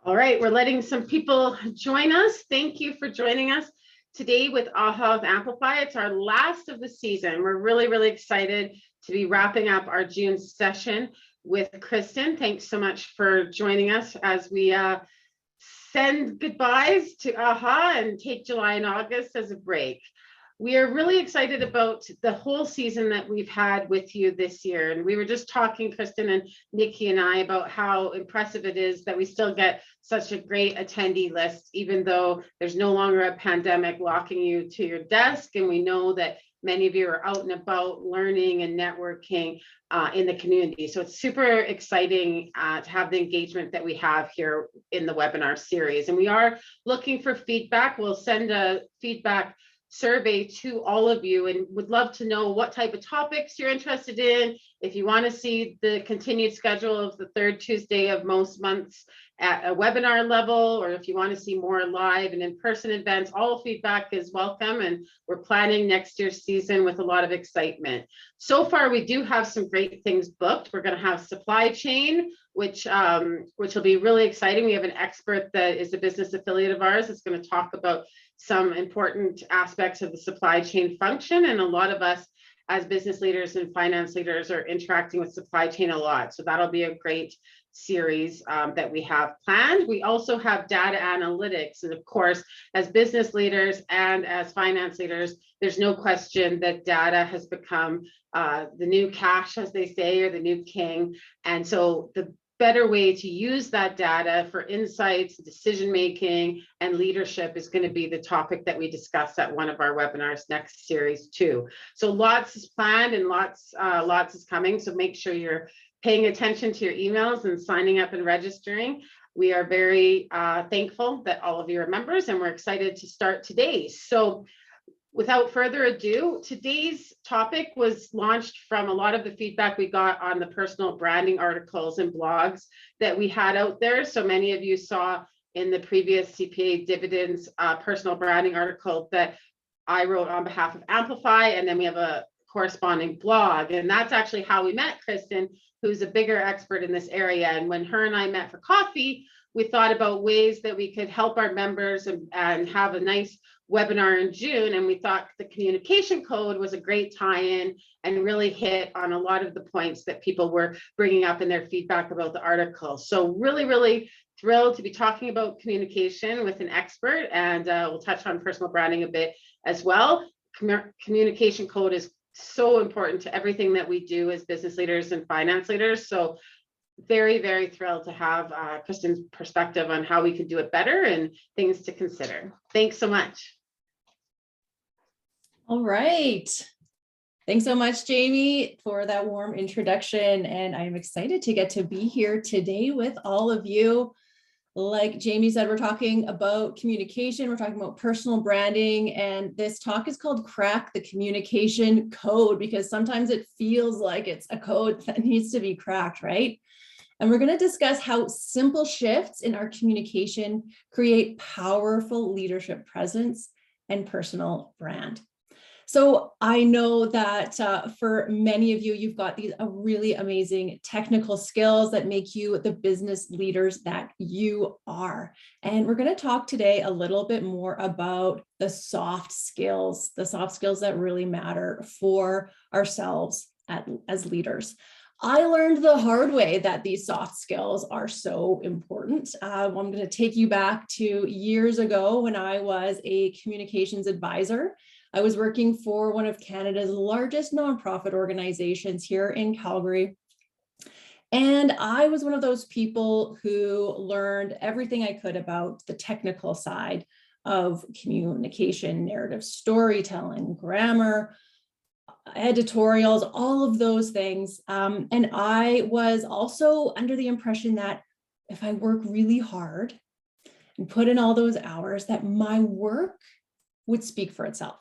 All right, we're letting some people join us. Thank you for joining us today with AHA of Amplify. It's our last of the season. We're really excited to be wrapping up our June session with Kristen. Thanks so much for joining us as we send goodbyes to AHA and take July and August as a break. We are really excited about the whole season that we've had with you this year. And we were just talking, Kristen and Nikki and I, about how impressive it is that we still get such a great attendee list, even though there's no longer a pandemic locking you to your desk. And we know that many of you are out and about learning and networking in the community. So it's super exciting to have the engagement that we have here in the webinar series. And we are looking for feedback. We'll send a feedback survey to all of you and would love to know what type of topics you're interested in. If you want to see the continued schedule of the third Tuesday of most months at a webinar level, or if you want to see more live and in-person events, all feedback is welcome. And we're planning next year's season with a lot of excitement. So far, we do have some great things booked. We're going to have supply chain, which will be really exciting. We have an expert that is a business affiliate of ours that's going to talk about some important aspects of the supply chain function. And a lot of us as business leaders and finance leaders are interacting with supply chain a lot. So that'll be a great series that we have planned. We also have data analytics. And of course, as business leaders and as finance leaders, there's no question that data has become the new cash, as they say, or the new king. And so the better way to use that data for insights, decision making, and leadership is going to be the topic that we discuss at one of our webinars next series too. So lots is planned and lots is coming. So make sure you're paying attention to your emails and signing up and registering. We are very thankful that all of you are members, and we're excited to start today. So without further ado, today's topic was launched from a lot of the feedback we got on the personal branding articles and blogs that we had out there. So many of you saw in the previous CPA Dividends personal branding article that I wrote on behalf of Amplify, and then we have a corresponding blog. And that's actually how we met Kristen, who's a bigger expert in this area. And when her and I met for coffee, we thought about ways that we could help our members and have a nice webinar in June, and we thought the communication code was a great tie-in and really hit on a lot of the points that people were bringing up in their feedback about the article. So really thrilled to be talking about communication with an expert, and we'll touch on personal branding a bit as well. Communication code is so important to everything that we do as business leaders and finance leaders. So very thrilled to have Kristen's perspective on how we can do it better and things to consider. Thanks so much. All right. Thanks so much, Jamie, for that warm introduction. And I'm excited to get to be here today with all of you. Like Jamie said, we're talking about communication, we're talking about personal branding, and this talk is called Crack the Communication Code, because sometimes it feels like it's a code that needs to be cracked, right? And we're going to discuss how simple shifts in our communication create powerful leadership presence and personal brand. So I know that for many of you, you've got these really amazing technical skills that make you the business leaders that you are. And we're going to talk today a little bit more about the soft skills that really matter for ourselves as leaders. I learned the hard way that these soft skills are so important. I'm going to take you back to years ago when I was a communications advisor. I was working for one of Canada's largest nonprofit organizations here in Calgary. And I was one of those people who learned everything I could about the technical side of communication, narrative storytelling, grammar, editorials, all of those things. And I was also under the impression that if I work really hard and put in all those hours, that my work would speak for itself.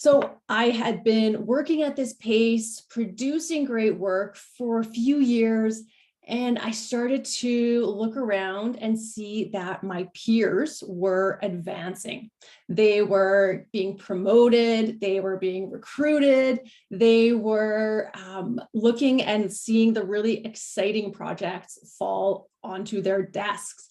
So I had been working at this pace, producing great work for a few years, And I started to look around and see that my peers were advancing. They were being promoted, they were being recruited, they were looking and seeing the really exciting projects fall onto their desks.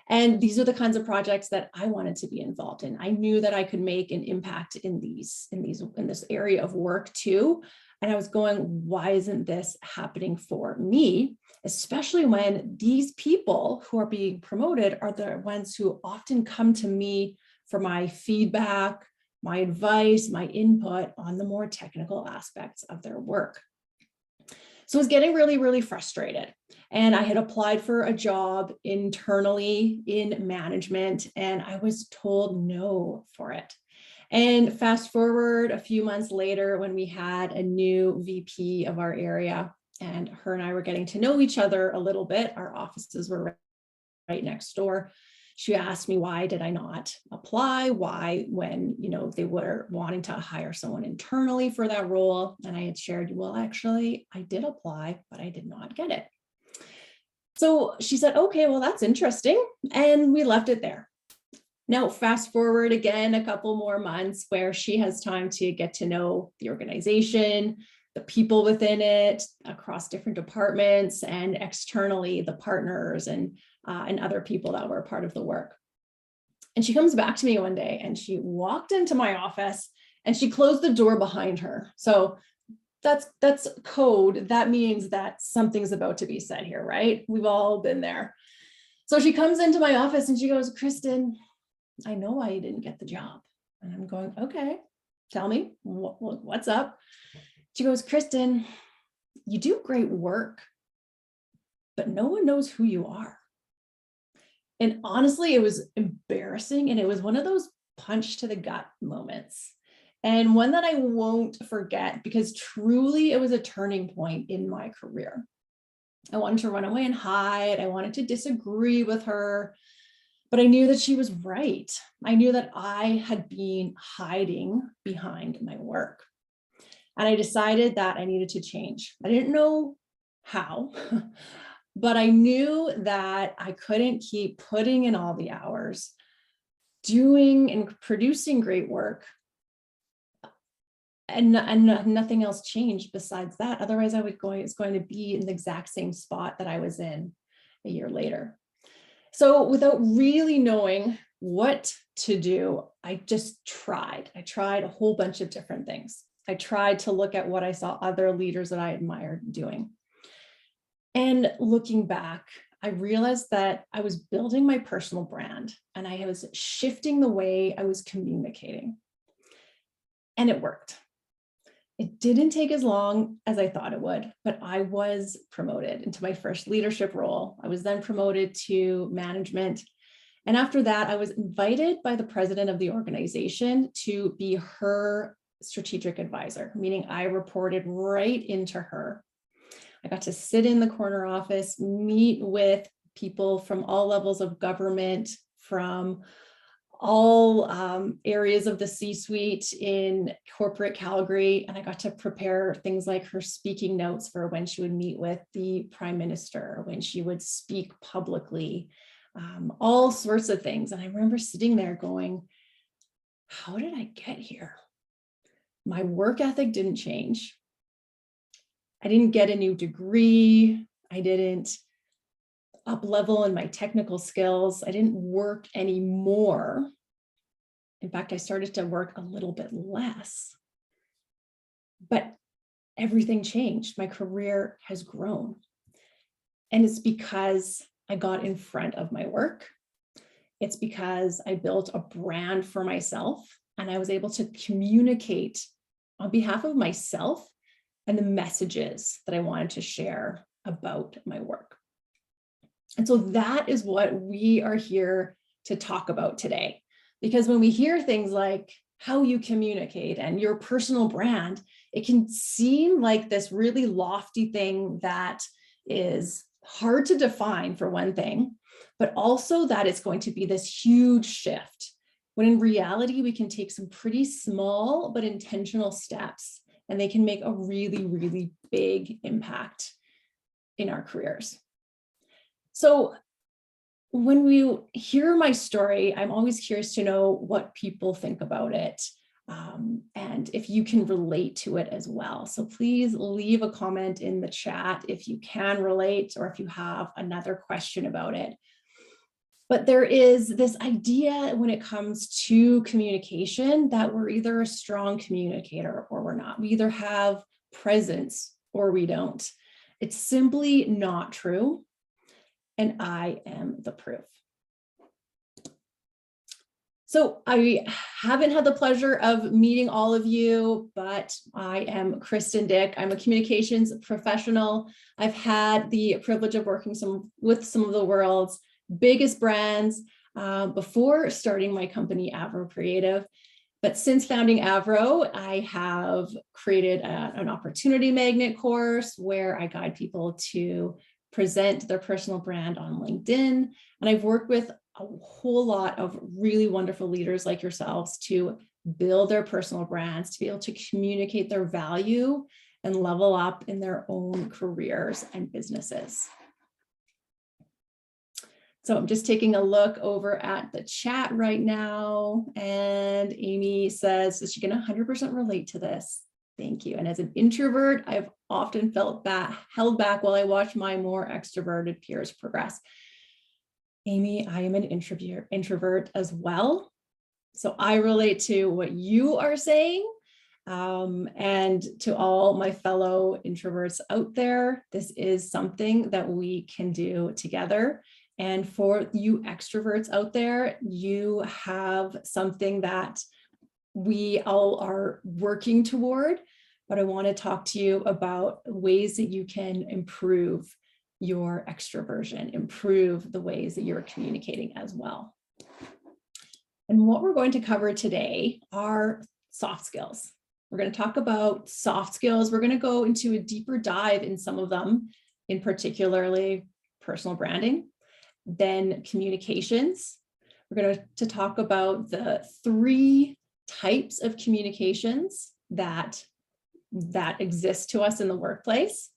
And these are the kinds of projects that I wanted to be involved in. I knew that I could make an impact in this area of work too. And I was going, why isn't this happening for me? Especially when these people who are being promoted are the ones who often come to me for my feedback, my advice, my input on the more technical aspects of their work. So I was getting really, really frustrated. And I had applied for a job internally in management, and I was told no for it. And fast forward a few months later, when we had a new VP of our area, and her and I were getting to know each other a little bit. Our offices were right next door. She asked me, why did I not apply? Why, when, they were wanting to hire someone internally for that role? And I had shared, well, actually, I did apply, but I did not get it. So she said, okay, well, that's interesting. And we left it there. Now, fast forward again, a couple more months where she has time to get to know the organization, the people within it across different departments, and externally the partners and other people that were a part of the work. And she comes back to me one day and she walked into my office and she closed the door behind her. So that's code. That means that something's about to be said here, right? We've all been there. So she comes into my office and she goes, Kristen, I know why you didn't get the job. And I'm going, okay, tell me what's up. She goes, Kristen, you do great work, but no one knows who you are. And honestly, it was embarrassing. And it was one of those punch to the gut moments. And one that I won't forget, because truly it was a turning point in my career. I wanted to run away and hide. I wanted to disagree with her, but I knew that she was right. I knew that I had been hiding behind my work. And I decided that I needed to change. I didn't know how, but I knew that I couldn't keep putting in all the hours, doing and producing great work, and nothing else changed besides that. Otherwise, it's going to be in the exact same spot that I was in a year later. So without really knowing what to do, I just tried. I tried a whole bunch of different things. I tried to look at what I saw other leaders that I admired doing. And looking back, I realized that I was building my personal brand and I was shifting the way I was communicating. And it worked. It didn't take as long as I thought it would, but I was promoted into my first leadership role. I was then promoted to management. And after that, I was invited by the president of the organization to be her strategic advisor, meaning I reported right into her. I got to sit in the corner office, meet with people from all levels of government, from all areas of the C-suite in corporate Calgary. And I got to prepare things like her speaking notes for when she would meet with the prime minister, when she would speak publicly, all sorts of things. And I remember sitting there going, how did I get here? My work ethic didn't change. I didn't get a new degree. I didn't up level in my technical skills. I didn't work anymore. In fact, I started to work a little bit less, but everything changed. My career has grown. And it's because I got in front of my work. It's because I built a brand for myself and I was able to communicate on behalf of myself and the messages that I wanted to share about my work. And so that is what we are here to talk about today. Because when we hear things like how you communicate and your personal brand, it can seem like this really lofty thing that is hard to define for one thing, but also that it's going to be this huge shift. When in reality, we can take some pretty small but intentional steps and they can make a really, really big impact in our careers. So when we hear my story, I'm always curious to know what people think about it, and if you can relate to it as well. So please leave a comment in the chat if you can relate or if you have another question about it. But there is this idea when it comes to communication that we're either a strong communicator or we're not. We either have presence or we don't. It's simply not true. And I am the proof. So I haven't had the pleasure of meeting all of you, but I am Kristen Dick. I'm a communications professional. I've had the privilege of working with some of the world's biggest brands before starting my company, Avro Creative. But since founding Avro, I have created an opportunity magnet course where I guide people to present their personal brand on LinkedIn. And I've worked with a whole lot of really wonderful leaders like yourselves to build their personal brands, to be able to communicate their value and level up in their own careers and businesses. So I'm just taking a look over at the chat right now. And Amy says that she can 100% relate to this. Thank you. And as an introvert, I've often felt held back while I watch my more extroverted peers progress. Amy, I am an introvert as well. So I relate to what you are saying. And to all my fellow introverts out there, this is something that we can do together. And for you extroverts out there, you have something that we all are working toward, but I want to talk to you about ways that you can improve your extroversion, improve the ways that you're communicating as well. And what we're going to cover today are soft skills. We're going to talk about soft skills. We're going to go into a deeper dive in some of them, in particularly personal branding, then communications. We're going to talk about the 3 types of communications that exist to us in the workplace.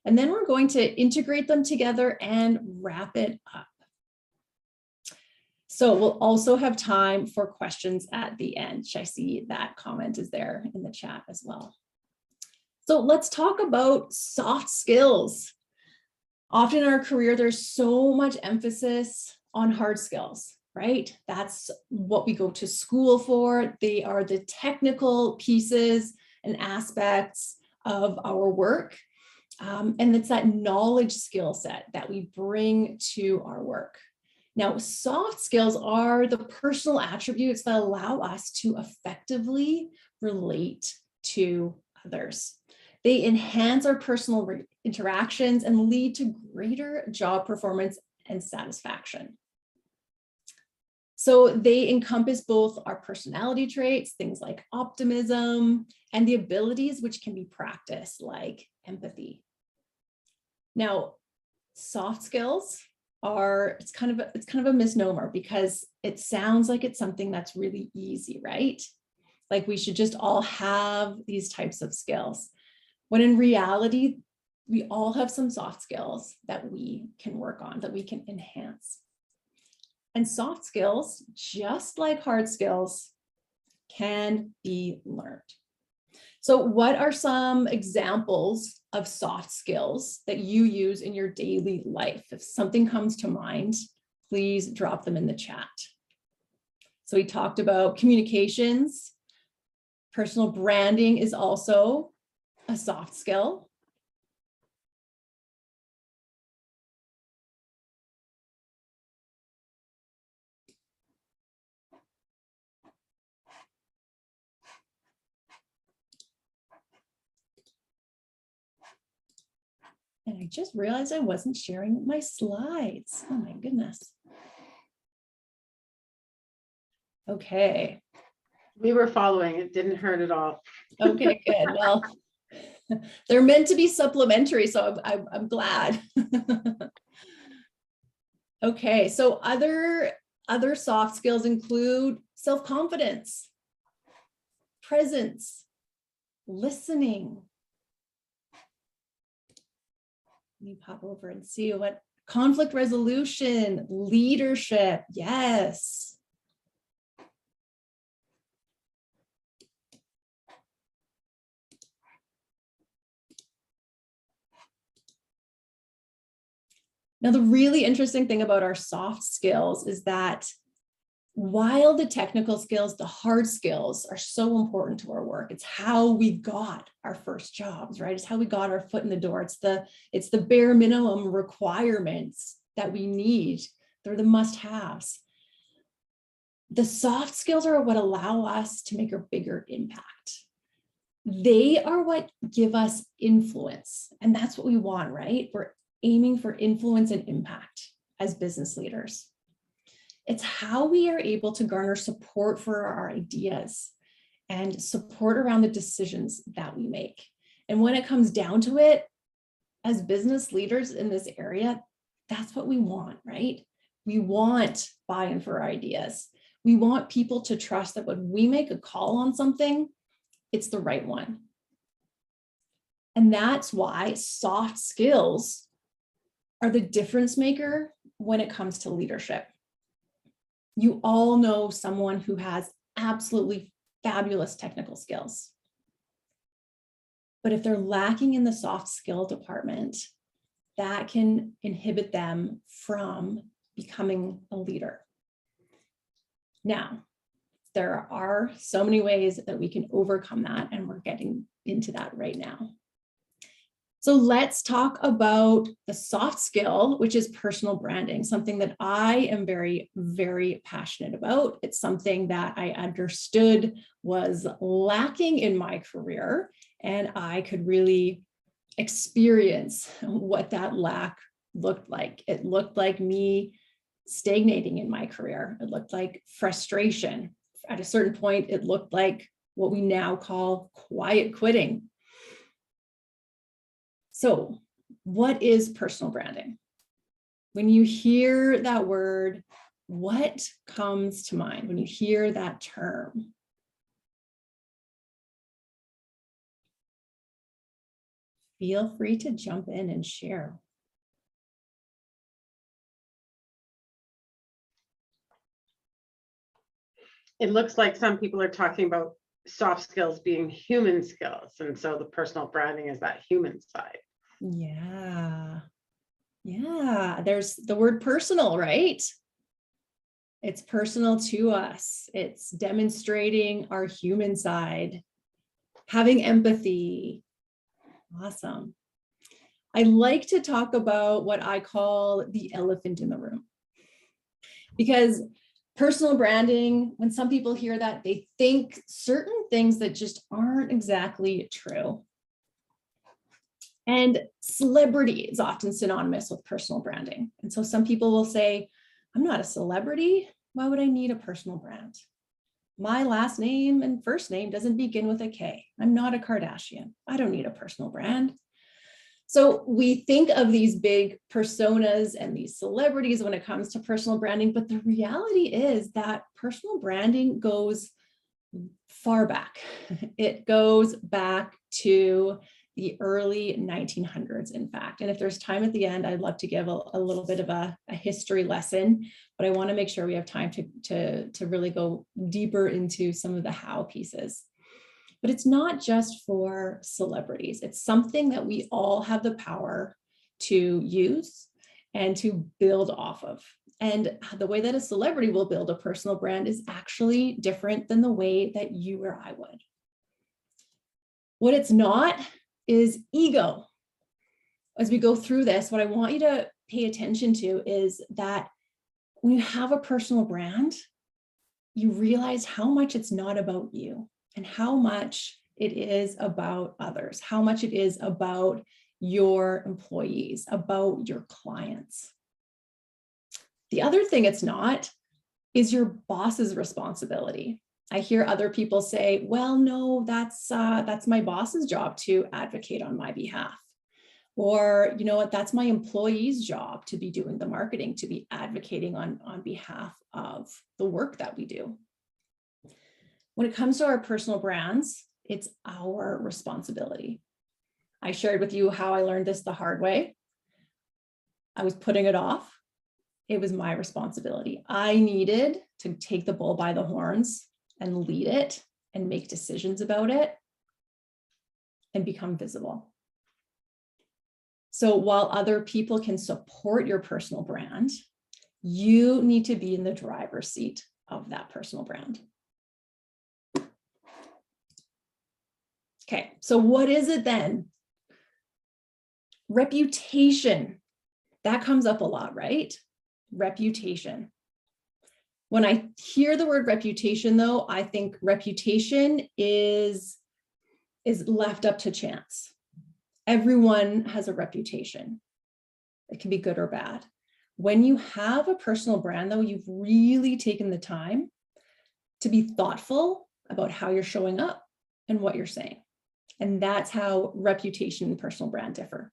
And then we're going to integrate them together and wrap it up. So we'll also have time for questions at the end. I see that comment is there in the chat as well. So let's talk about soft skills. Often in our career, there's so much emphasis on hard skills, right? That's what we go to school for. They are the technical pieces and aspects of our work. And it's that knowledge skill set that we bring to our work. Now, soft skills are the personal attributes that allow us to effectively relate to others. They enhance our personal interactions and lead to greater job performance and satisfaction. So they encompass both our personality traits, things like optimism, and the abilities which can be practiced, like empathy. Now, soft skills it's kind of a misnomer because it sounds like it's something that's really easy, right? Like we should just all have these types of skills. When in reality, we all have some soft skills that we can work on, that we can enhance. And soft skills, just like hard skills, can be learned. So what are some examples of soft skills that you use in your daily life? If something comes to mind, please drop them in the chat. So we talked about communications. Personal branding is also a soft skill. And I just realized I wasn't sharing my slides. Oh my goodness. Okay. We were following. It didn't hurt at all. Okay, good. Well, they're meant to be supplementary, so I'm glad. Okay, so other soft skills include self-confidence, presence, listening. Let me pop over and see what conflict resolution, leadership. Yes. Now, the really interesting thing about our soft skills is that while the technical skills, the hard skills are so important to our work, it's how we got our first jobs, right? It's how we got our foot in the door. It's the bare minimum requirements that we need. They're the must-haves. The soft skills are what allow us to make a bigger impact. They are what give us influence. And that's what we want, right? We're aiming for influence and impact as business leaders. It's how we are able to garner support for our ideas and support around the decisions that we make. And when it comes down to it, as business leaders in this area, that's what we want, right? We want buy-in for our ideas. We want people to trust that when we make a call on something, it's the right one. And that's why soft skills are the difference maker when it comes to leadership. You all know someone who has absolutely fabulous technical skills. But if they're lacking in the soft skill department, that can inhibit them from becoming a leader. Now, there are so many ways that we can overcome that, and we're getting into that right now. So let's talk about the soft skill, which is personal branding, something that I am very, very passionate about. It's something that I understood was lacking in my career, and I could really experience what that lack looked like. It looked like me stagnating in my career. It looked like frustration. At a certain point, it looked like what we now call quiet quitting. So, what is personal branding? When you hear that word, what comes to mind when you hear that term? Feel free to jump in and share. It looks like some people are talking about soft skills being human skills. And so the personal branding is that human side. Yeah. There's the word personal, right? It's personal to us. It's demonstrating our human side, having empathy. Awesome. I like to talk about what I call the elephant in the room, because personal branding, when some people hear that, they think certain things that just aren't exactly true. And celebrity is often synonymous with personal branding. And so some people will say, I'm not a celebrity. Why would I need a personal brand? My last name and first name doesn't begin with a K. I'm not a Kardashian. I don't need a personal brand. So we think of these big personas and these celebrities when it comes to personal branding, but the reality is that personal branding goes far back. It goes back to the early 1900s, in fact. And if there's time at the end, I'd love to give a little bit of a history lesson, but I want to make sure we have time to really go deeper into some of the how pieces. But it's not just for celebrities. It's something that we all have the power to use and to build off of. And the way that a celebrity will build a personal brand is actually different than the way that you or I would. What it's not is ego. As we go through this, what I want you to pay attention to is that when you have a personal brand, you realize how much it's not about you and how much it is about others, how much it is about your employees, about your clients. The other thing it's not is your boss's responsibility. I hear other people say, well, no, that's my boss's job to advocate on my behalf. Or, you know what, that's my employee's job to be doing the marketing, to be advocating on behalf of the work that we do. When it comes to our personal brands, it's our responsibility. I shared with you how I learned this the hard way. I was putting it off. It was my responsibility. I needed to take the bull by the horns and lead it and make decisions about it and become visible. So while other people can support your personal brand, you need to be in the driver's seat of that personal brand. Okay, so what is it then? Reputation. That comes up a lot, right? Reputation. When I hear the word reputation, though, I think reputation is left up to chance. Everyone has a reputation. It can be good or bad. When you have a personal brand, though, you've really taken the time to be thoughtful about how you're showing up and what you're saying. And that's how reputation and personal brand differ.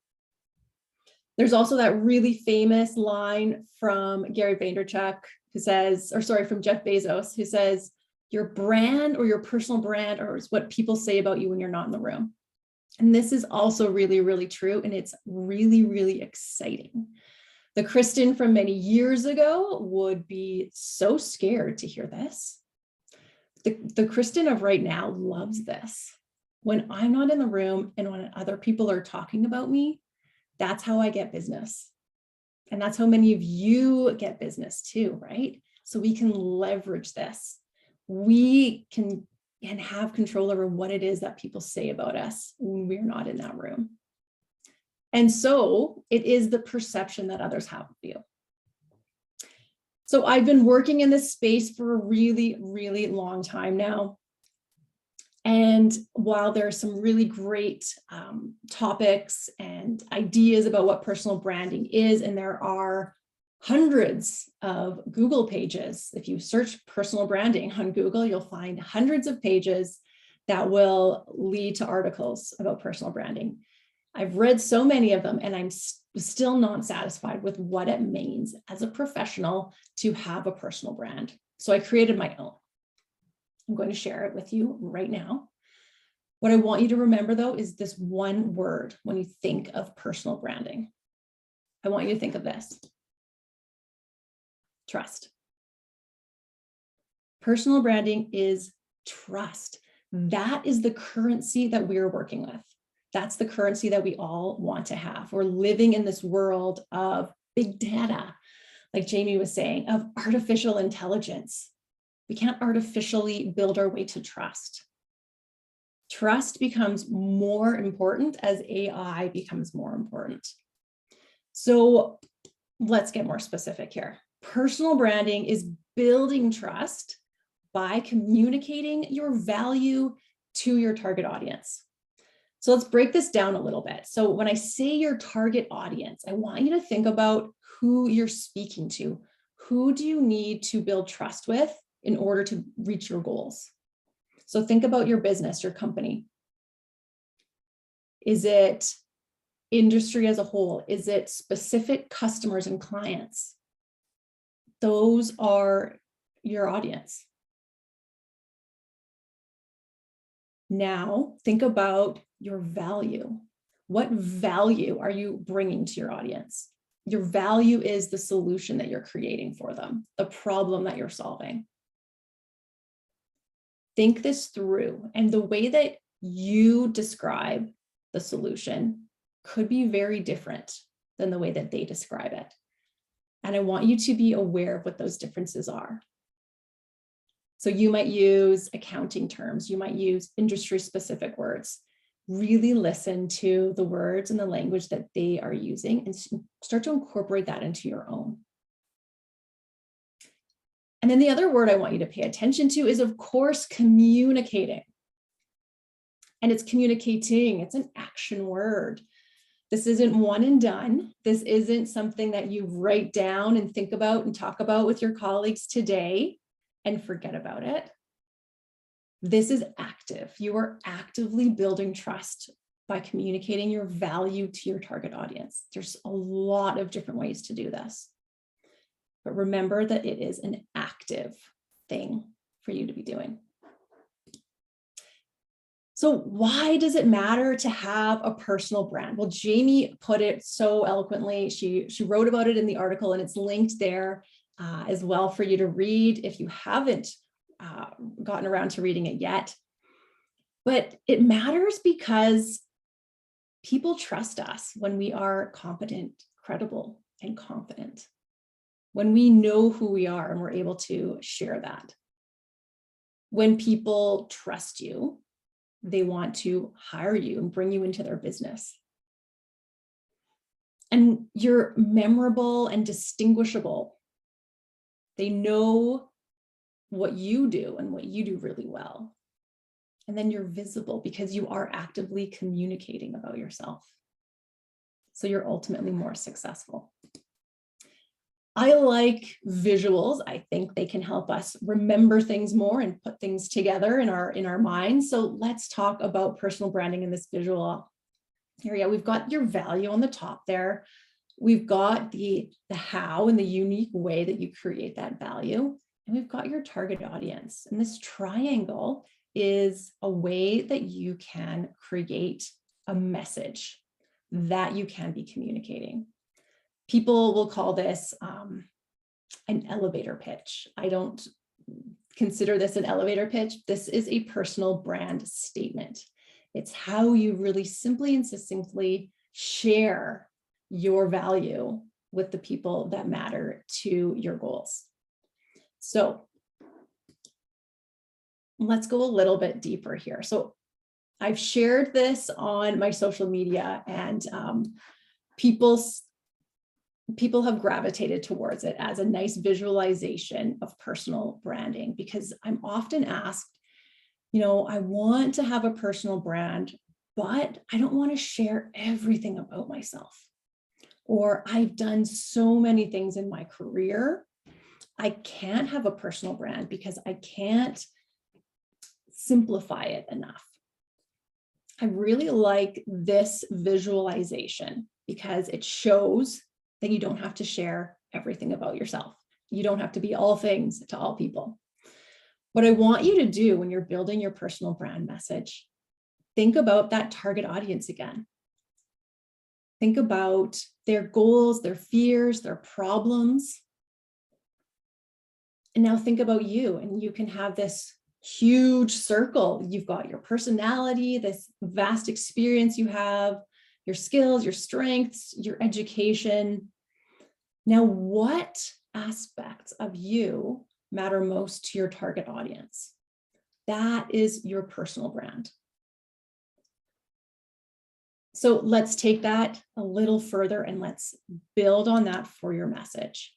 There's also that really famous line from Gary Vaynerchuk who says, or sorry, from Jeff Bezos, who says, your brand or your personal brand or is what people say about you when you're not in the room. And this is also really, really true. And it's really, really exciting. The Kristen from many years ago would be so scared to hear this. The Kristen of right now loves this. When I'm not in the room and when other people are talking about me, that's how I get business. And that's how many of you get business too, right? So we can leverage this. We can and have control over what it is that people say about us when we're not in that room. And so it is the perception that others have of you. So I've been working in this space for a really, really long time now. And while there are some really great topics and ideas about what personal branding is, and there are hundreds of Google pages. If you search personal branding on Google, you'll find hundreds of pages that will lead to articles about personal branding. I've read so many of them, and I'm still not satisfied with what it means as a professional to have a personal brand. So I created my own. I'm going to share it with you right now. What I want you to remember, though, is this one word when you think of personal branding. I want you to think of this. Trust. Personal branding is trust. That is the currency that we're working with. That's the currency that we all want to have. We're living in this world of big data, like Jamie was saying, of artificial intelligence. We can't artificially build our way to trust. Trust becomes more important as AI becomes more important. So let's get more specific here. Personal branding is building trust by communicating your value to your target audience. So let's break this down a little bit. So when I say your target audience, I want you to think about who you're speaking to. Who do you need to build trust with in order to reach your goals? So think about your business, your company. Is it industry as a whole? Is it specific customers and clients? Those are your audience. Now, think about your value. What value are you bringing to your audience? Your value is the solution that you're creating for them, the problem that you're solving. Think this through, and the way that you describe the solution could be very different than the way that they describe it. And I want you to be aware of what those differences are. So you might use accounting terms, you might use industry-specific words. Really listen to the words and the language that they are using and start to incorporate that into your own. And then the other word I want you to pay attention to is, of course, communicating. And it's communicating, it's an action word. This isn't one and done. This isn't something that you write down and think about and talk about with your colleagues today and forget about it. This is active. You are actively building trust by communicating your value to your target audience. There's a lot of different ways to do this. But remember that it is an active thing for you to be doing. So why does it matter to have a personal brand? Well, Jamie put it so eloquently. She wrote about it in the article, and it's linked there as well for you to read if you haven't gotten around to reading it yet. But it matters because people trust us when we are competent, credible, and confident, when we know who we are and we're able to share that. When people trust you, they want to hire you and bring you into their business. And you're memorable and distinguishable. They know what you do and what you do really well. And then you're visible because you are actively communicating about yourself. So you're ultimately more successful. I like visuals. I think they can help us remember things more and put things together in our minds. So let's talk about personal branding in this visual area. We've got your value on the top there. We've got the how and the unique way that you create that value. And we've got your target audience. And this triangle is a way that you can create a message that you can be communicating. People will call this an elevator pitch. I don't consider this an elevator pitch. This is a personal brand statement. It's how you really simply and succinctly share your value with the people that matter to your goals. So let's go a little bit deeper here. So I've shared this on my social media, and people have gravitated towards it as a nice visualization of personal branding, because I'm often asked, I want to have a personal brand, but I don't want to share everything about myself. Or I've done so many things in my career, I can't have a personal brand because I can't simplify it enough. I really like this visualization because it shows that you don't have to share everything about yourself. You don't have to be all things to all people. What I want you to do when you're building your personal brand message, think about that target audience again. Think about their goals, their fears, their problems. And now think about you, and you can have this huge circle. You've got your personality, this vast experience you have, your skills, your strengths, your education. Now, what aspects of you matter most to your target audience? That is your personal brand. So let's take that a little further and let's build on that for your message.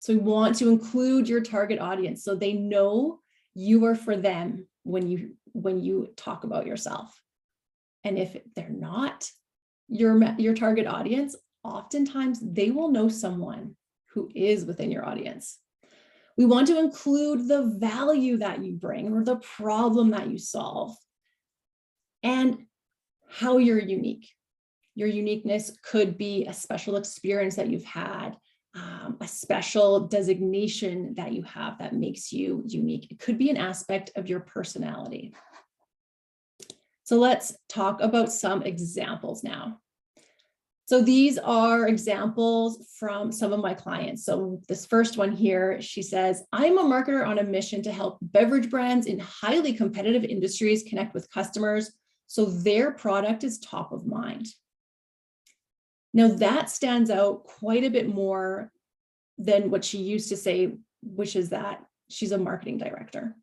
So we want to include your target audience so they know you are for them when you talk about yourself. And if they're not your target audience, oftentimes they will know someone who is within your audience. We want to include the value that you bring or the problem that you solve and how you're unique. Your uniqueness could be a special experience that you've had, a special designation that you have that makes you unique. It could be an aspect of your personality. So let's talk about some examples now. So these are examples from some of my clients. So this first one here, she says, I'm a marketer on a mission to help beverage brands in highly competitive industries connect with customers so their product is top of mind. Now that stands out quite a bit more than what she used to say, which is that she's a marketing director.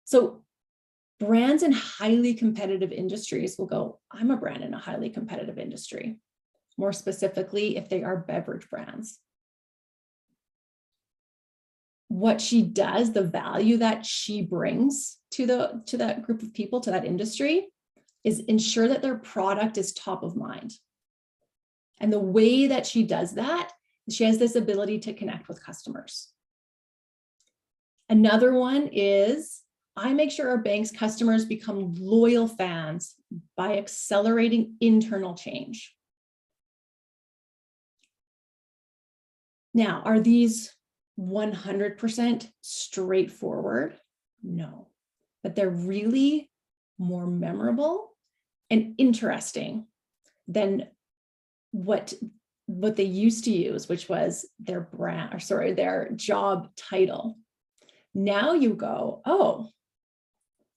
So brands in highly competitive industries will go, I'm a brand in a highly competitive industry, more specifically if they are beverage brands. What she does, the value that she brings to that group of people, to that industry, is ensure that their product is top of mind. And the way that she does that, she has this ability to connect with customers. Another one is, I make sure our bank's customers become loyal fans by accelerating internal change. Now, are these 100% straightforward? No, but they're really more memorable and interesting than what they used to use, which was their brand, or sorry, their job title. Now you go, oh,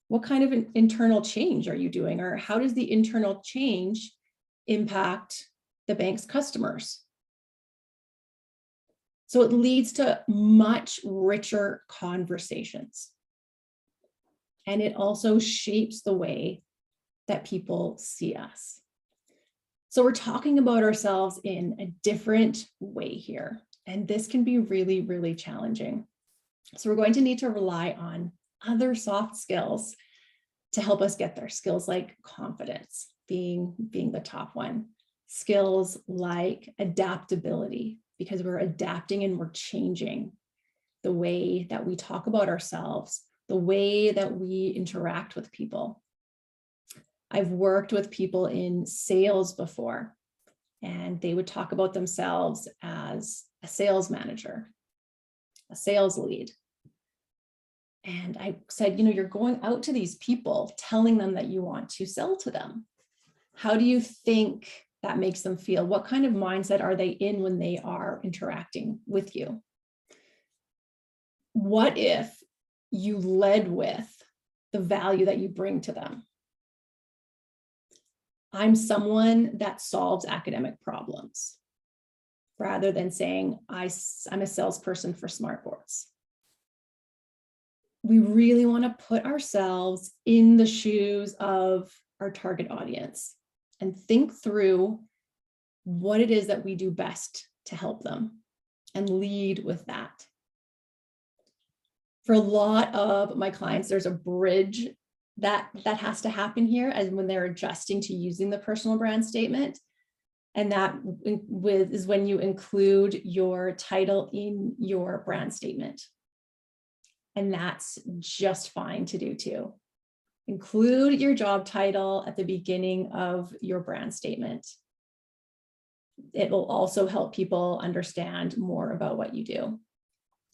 what kind of an internal change are you doing? Or how does the internal change impact the bank's customers? So it leads to much richer conversations. And it also shapes the way that people see us. So we're talking about ourselves in a different way here. And this can be really, really challenging. So we're going to need to rely on other soft skills to help us get there. Skills like confidence being the top one. Skills like adaptability, because we're adapting and we're changing the way that we talk about ourselves, the way that we interact with people. I've worked with people in sales before, and they would talk about themselves as a sales manager, a sales lead. And I said, you're going out to these people telling them that you want to sell to them. How do you think that makes them feel? What kind of mindset are they in when they are interacting with you? What if you led with the value that you bring to them? I'm someone that solves academic problems, rather than saying I'm a salesperson for smartboards. We really want to put ourselves in the shoes of our target audience and think through what it is that we do best to help them and lead with that. For a lot of my clients, there's a bridge that has to happen here as when they're adjusting to using the personal brand statement. And that is when you include your title in your brand statement. And that's just fine to do too. Include your job title at the beginning of your brand statement. It will also help people understand more about what you do.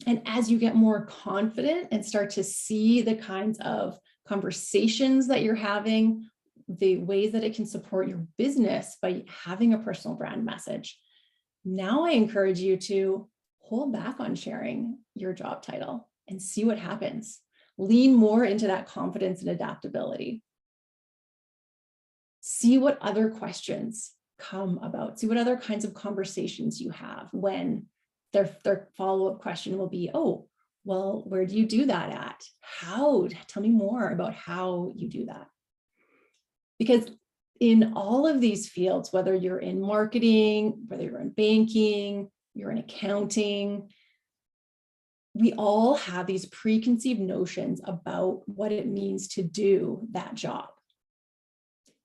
And as you get more confident and start to see the kinds of conversations that you're having, the ways that it can support your business by having a personal brand message, now I encourage you to hold back on sharing your job title and see what happens. Lean more into that confidence and adaptability. See what other questions come about. See what other kinds of conversations you have when their follow-up question will be, oh, well, where do you do that at? How? Tell me more about how you do that. Because in all of these fields, whether you're in marketing, whether you're in banking, you're in accounting, we all have these preconceived notions about what it means to do that job.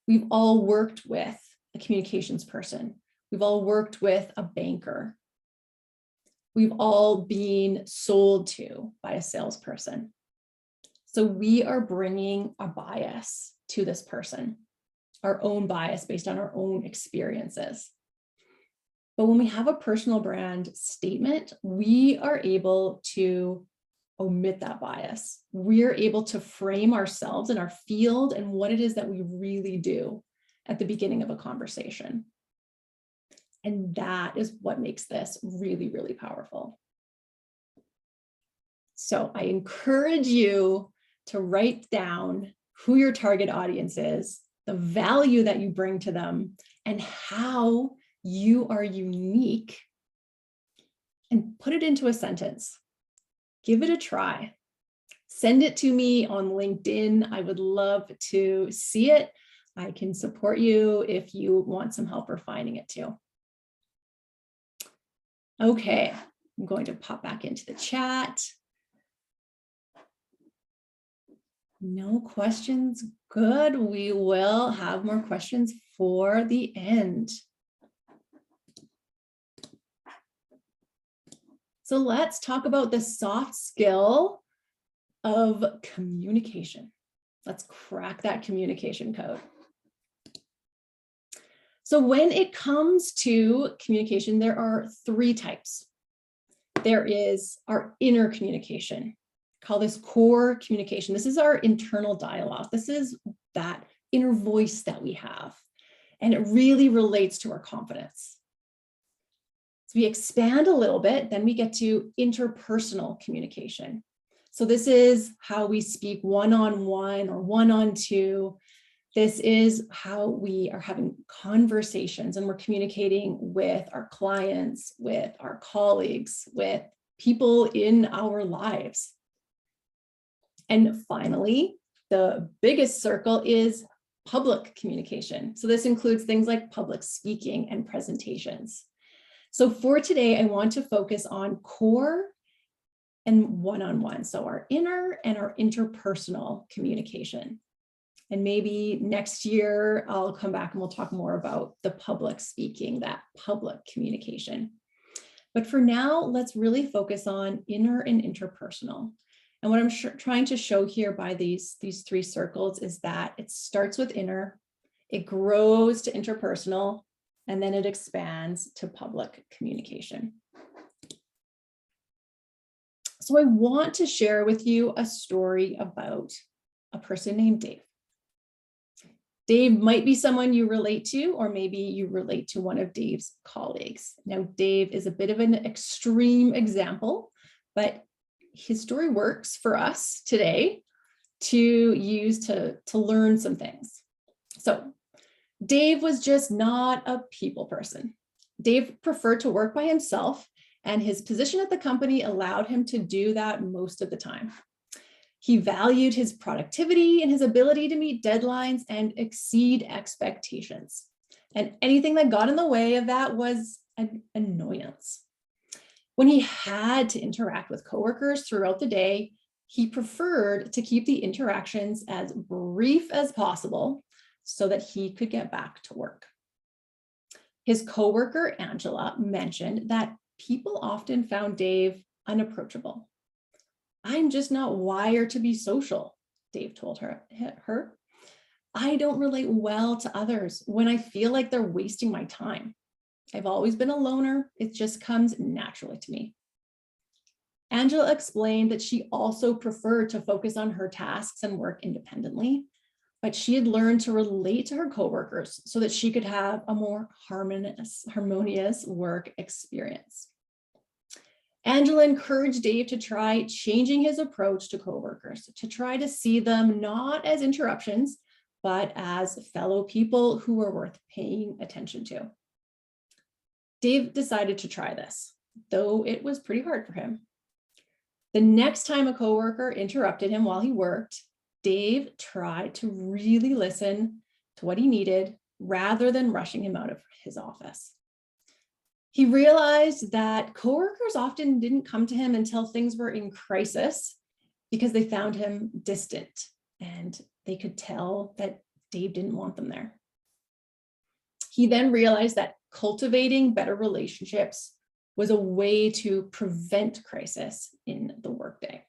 We've all worked with a communications person. We've all worked with a banker. We've all been sold to by a salesperson. So we are bringing a bias to this person, our own bias based on our own experiences. But when we have a personal brand statement, we are able to omit that bias. We're able to frame ourselves and our field and what it is that we really do at the beginning of a conversation. And that is what makes this really, really powerful. So I encourage you to write down who your target audience is, the value that you bring to them, and how you are unique, and put it into a sentence. Give it a try. Send it to me on LinkedIn. I would love to see it. I can support you if you want some help refining it too. Okay, I'm going to pop back into the chat. No questions? Good. We will have more questions for the end. So let's talk about the soft skill of communication. Let's crack that communication code. So when it comes to communication, there are three types. There is our inner communication, call this core communication. This is our internal dialogue. This is that inner voice that we have, and it really relates to our confidence. So we expand a little bit, then we get to interpersonal communication. So this is how we speak one-on-one or one-on-two. This is how we are having conversations and we're communicating with our clients, with our colleagues, with people in our lives. And finally, the biggest circle is public communication. So this includes things like public speaking and presentations. So for today, I want to focus on core and one-on-one. So our inner and our interpersonal communication. And maybe next year, I'll come back and we'll talk more about the public speaking, that public communication. But for now, let's really focus on inner and interpersonal. And what I'm trying to show here by these three circles is that it starts with inner, it grows to interpersonal, and then it expands to public communication. So I want to share with you a story about a person named Dave. Dave might be someone you relate to, or maybe you relate to one of Dave's colleagues. Now, Dave is a bit of an extreme example, but his story works for us today to use to learn some things. So Dave was just not a people person. Dave preferred to work by himself, and his position at the company allowed him to do that most of the time. He valued his productivity and his ability to meet deadlines and exceed expectations. And anything that got in the way of that was an annoyance. When he had to interact with coworkers throughout the day, he preferred to keep the interactions as brief as possible so that he could get back to work. His coworker, Angela, mentioned that people often found Dave unapproachable. "I'm just not wired to be social," Dave told her. "I don't relate well to others when I feel like they're wasting my time. I've always been a loner. It just comes naturally to me." Angela explained that she also preferred to focus on her tasks and work independently, but she had learned to relate to her coworkers so that she could have a more harmonious work experience. Angela encouraged Dave to try changing his approach to coworkers, to try to see them not as interruptions, but as fellow people who were worth paying attention to. Dave decided to try this, though it was pretty hard for him. The next time a coworker interrupted him while he worked, Dave tried to really listen to what he needed rather than rushing him out of his office. He realized that coworkers often didn't come to him until things were in crisis because they found him distant and they could tell that Dave didn't want them there. He then realized that cultivating better relationships was a way to prevent crisis in the workday.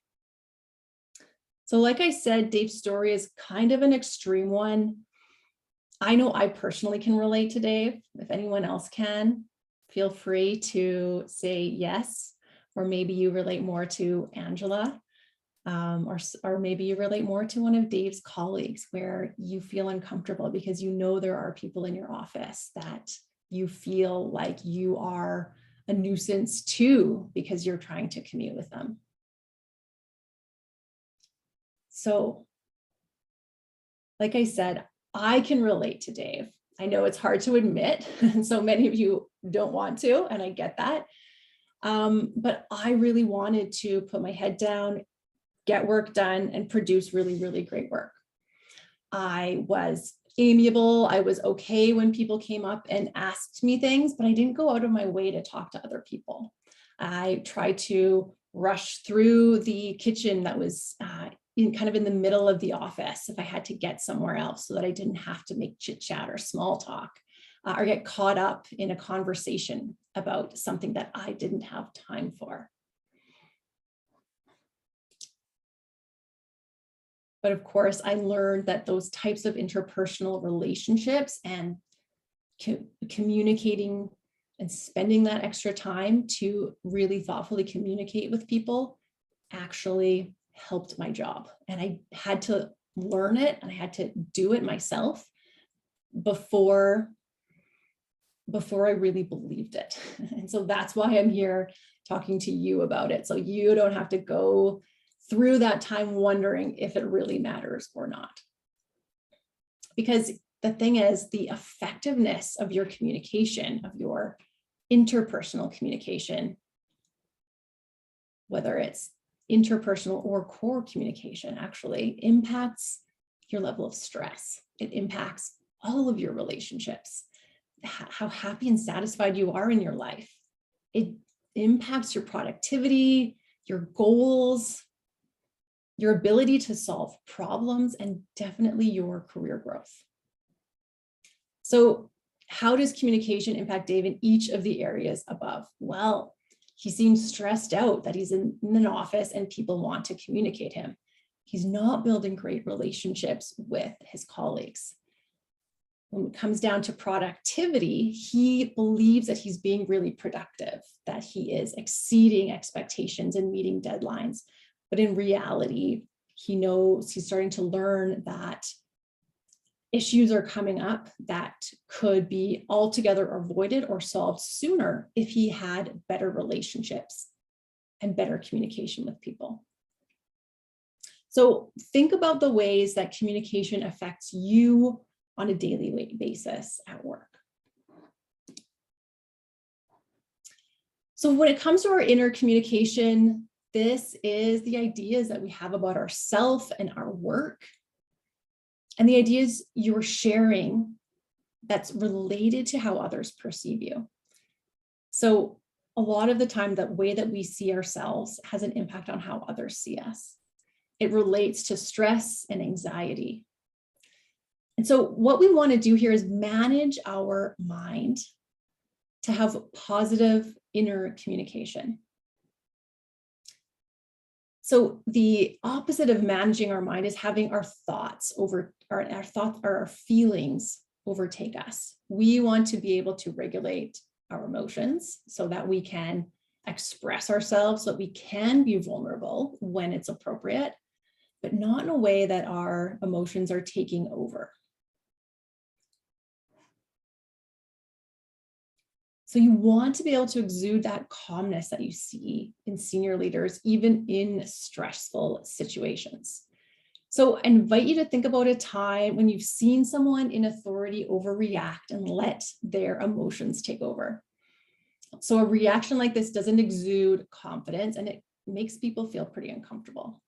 So like I said, Dave's story is kind of an extreme one. I know I personally can relate to Dave. If anyone else can, feel free to say yes, or maybe you relate more to Angela, or maybe you relate more to one of Dave's colleagues where you feel uncomfortable because you know there are people in your office that you feel like you are a nuisance to because you're trying to commute with them. So, like I said, I can relate to Dave. I know it's hard to admit, and so many of you don't want to, and I get that. But I really wanted to put my head down, get work done, and produce really, really great work. I was amiable. I was okay when people came up and asked me things, but I didn't go out of my way to talk to other people. I tried to rush through the kitchen that was kind of in the middle of the office if I had to get somewhere else so that I didn't have to make chit chat or small talk or get caught up in a conversation about something that I didn't have time for. But of course, I learned that those types of interpersonal relationships and communicating and spending that extra time to really thoughtfully communicate with people actually helped my job. And I had to learn it and I had to do it myself before I really believed it. And so that's why I'm here talking to you about it. So you don't have to go through that time wondering if it really matters or not. Because the thing is, the effectiveness of your communication, of your interpersonal communication, whether it's interpersonal or core communication, actually impacts your level of stress. It impacts all of your relationships, how happy and satisfied you are in your life. It impacts your productivity, your goals, your ability to solve problems, and definitely your career growth. So how does communication impact Dave in each of the areas above? Well, he seems stressed out that he's in an office and people want to communicate him. He's not building great relationships with his colleagues. When it comes down to productivity, he believes that he's being really productive, that he is exceeding expectations and meeting deadlines. But in reality, he knows, he's starting to learn that issues are coming up that could be altogether avoided or solved sooner if he had better relationships and better communication with people. So think about the ways that communication affects you on a daily basis at work. So when it comes to our inner communication, this is the ideas that we have about ourselves and our work, and the ideas you're sharing that's related to how others perceive you. So a lot of the time, the way that we see ourselves has an impact on how others see us. It relates to stress and anxiety. And so what we want to do here is manage our mind to have positive inner communication. So the opposite of managing our mind is having our thoughts our feelings overtake us. We want to be able to regulate our emotions so that we can express ourselves, so that we can be vulnerable when it's appropriate, but not in a way that our emotions are taking over. So you want to be able to exude that calmness that you see in senior leaders, even in stressful situations. So I invite you to think about a time when you've seen someone in authority overreact and let their emotions take over. So a reaction like this doesn't exude confidence, and it makes people feel pretty uncomfortable.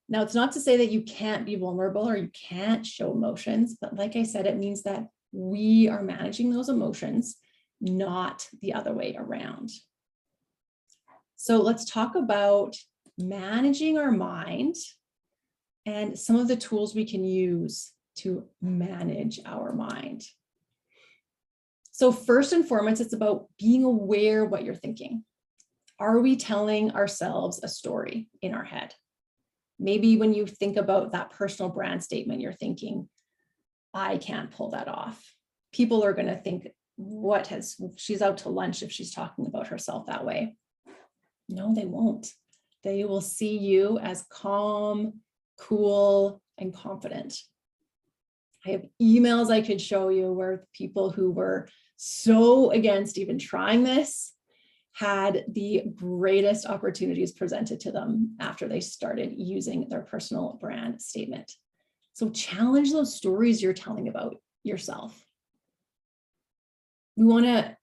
Now, it's not to say that you can't be vulnerable or you can't show emotions, but like I said, it means that we are managing those emotions, not the other way around. So let's talk about managing our mind and some of the tools we can use to manage our mind. So first and foremost, it's about being aware of what you're thinking. Are we telling ourselves a story in our head? Maybe when you think about that personal brand statement, you're thinking, I can't pull that off. People are going to think, she's out to lunch if she's talking about herself that way. No, they won't. They will see you as calm, cool, and confident. I have emails I could show you where people who were so against even trying this had the greatest opportunities presented to them after they started using their personal brand statement. So challenge those stories you're telling about yourself. We want to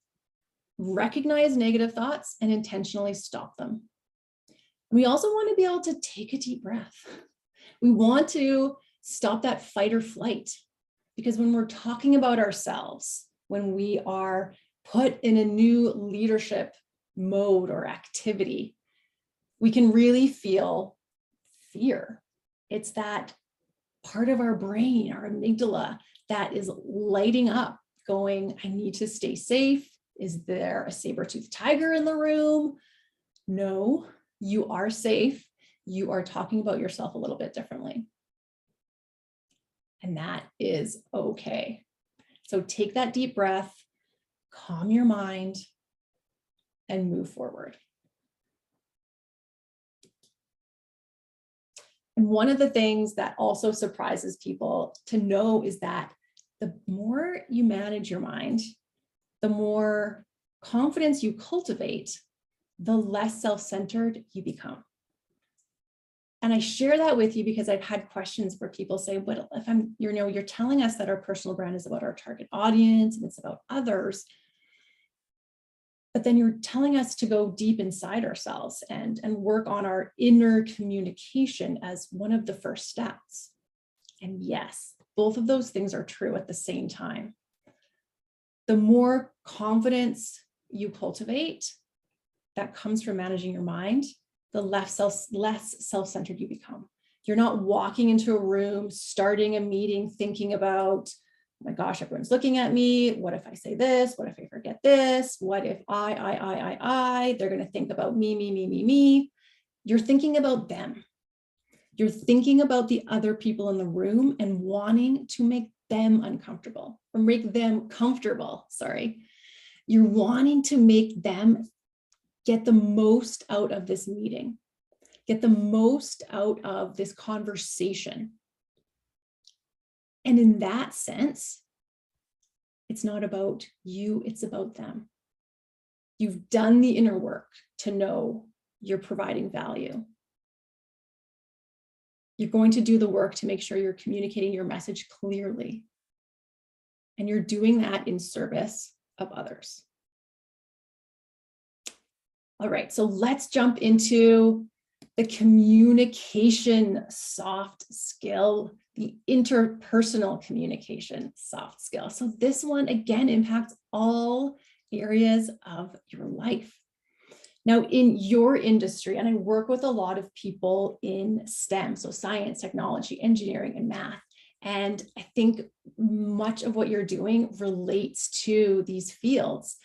recognize negative thoughts and intentionally stop them. We also want to be able to take a deep breath. We want to stop that fight or flight, because when we're talking about ourselves, when we are put in a new leadership mode or activity, we can really feel fear. It's that part of our brain, our amygdala, that is lighting up, going, I need to stay safe. Is there a saber-toothed tiger in the room? No, you are safe. You are talking about yourself a little bit differently. And that is okay. So take that deep breath, calm your mind, and move forward. And one of the things that also surprises people to know is that the more you manage your mind, the more confidence you cultivate, the less self-centered you become. And I share that with you because I've had questions where people say, but if you're telling us that our personal brand is about our target audience and it's about others, but then you're telling us to go deep inside ourselves and work on our inner communication as one of the first steps. And yes, both of those things are true at the same time. The more confidence you cultivate that comes from managing your mind, the less self-centered you become. You're not walking into a room, starting a meeting, thinking about, oh my gosh, everyone's looking at me. What if I say this? What if I forget this? What if I? They're going to think about me. You're thinking about them. You're thinking about the other people in the room and wanting to make them uncomfortable or make them comfortable. Sorry. You're wanting to make them get the most out of this meeting, get the most out of this conversation. And in that sense, it's not about you, it's about them. You've done the inner work to know you're providing value. You're going to do the work to make sure you're communicating your message clearly. And you're doing that in service of others. All right, so let's jump into the communication soft skill, the interpersonal communication soft skill. So this one, again, impacts all areas of your life. Now, in your industry, and I work with a lot of people in STEM, so science, technology, engineering, and math. And I think much of what you're doing relates to these fields.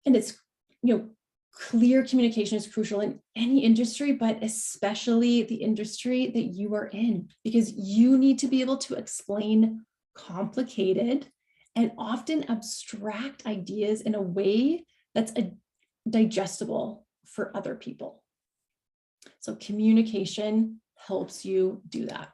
And it's, clear communication is crucial in any industry, but especially the industry that you are in, because you need to be able to explain complicated and often abstract ideas in a way that's digestible for other people. So communication helps you do that.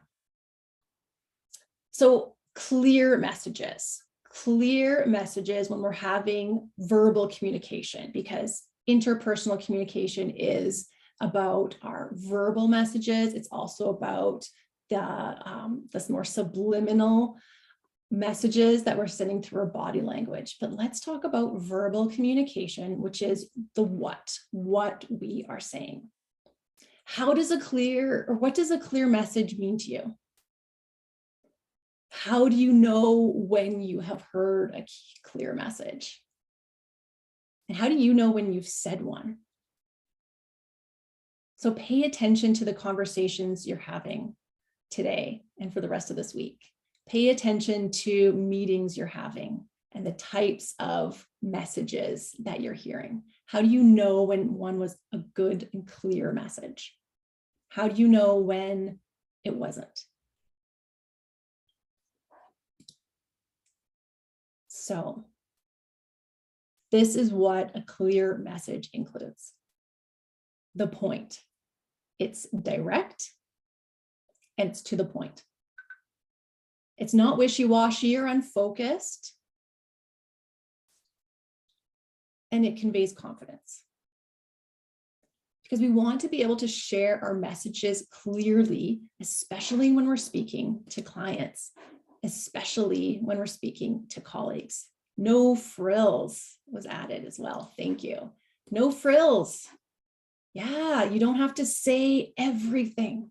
So clear messages when we're having verbal communication, because interpersonal communication is about our verbal messages. It's also about the more subliminal messages that we're sending through our body language. But let's talk about verbal communication, which is the what we are saying. What does a clear message mean to you? How do you know when you have heard a clear message? And how do you know when you've said one? So pay attention to the conversations you're having today and for the rest of this week. Pay attention to meetings you're having and the types of messages that you're hearing. How do you know when one was a good and clear message? How do you know when it wasn't? So this is what a clear message includes. The point. It's direct and it's to the point. It's not wishy-washy or unfocused. And it conveys confidence. Because we want to be able to share our messages clearly, especially when we're speaking to clients, especially when we're speaking to colleagues. No frills was added as well. Thank you. No frills. Yeah, you don't have to say everything.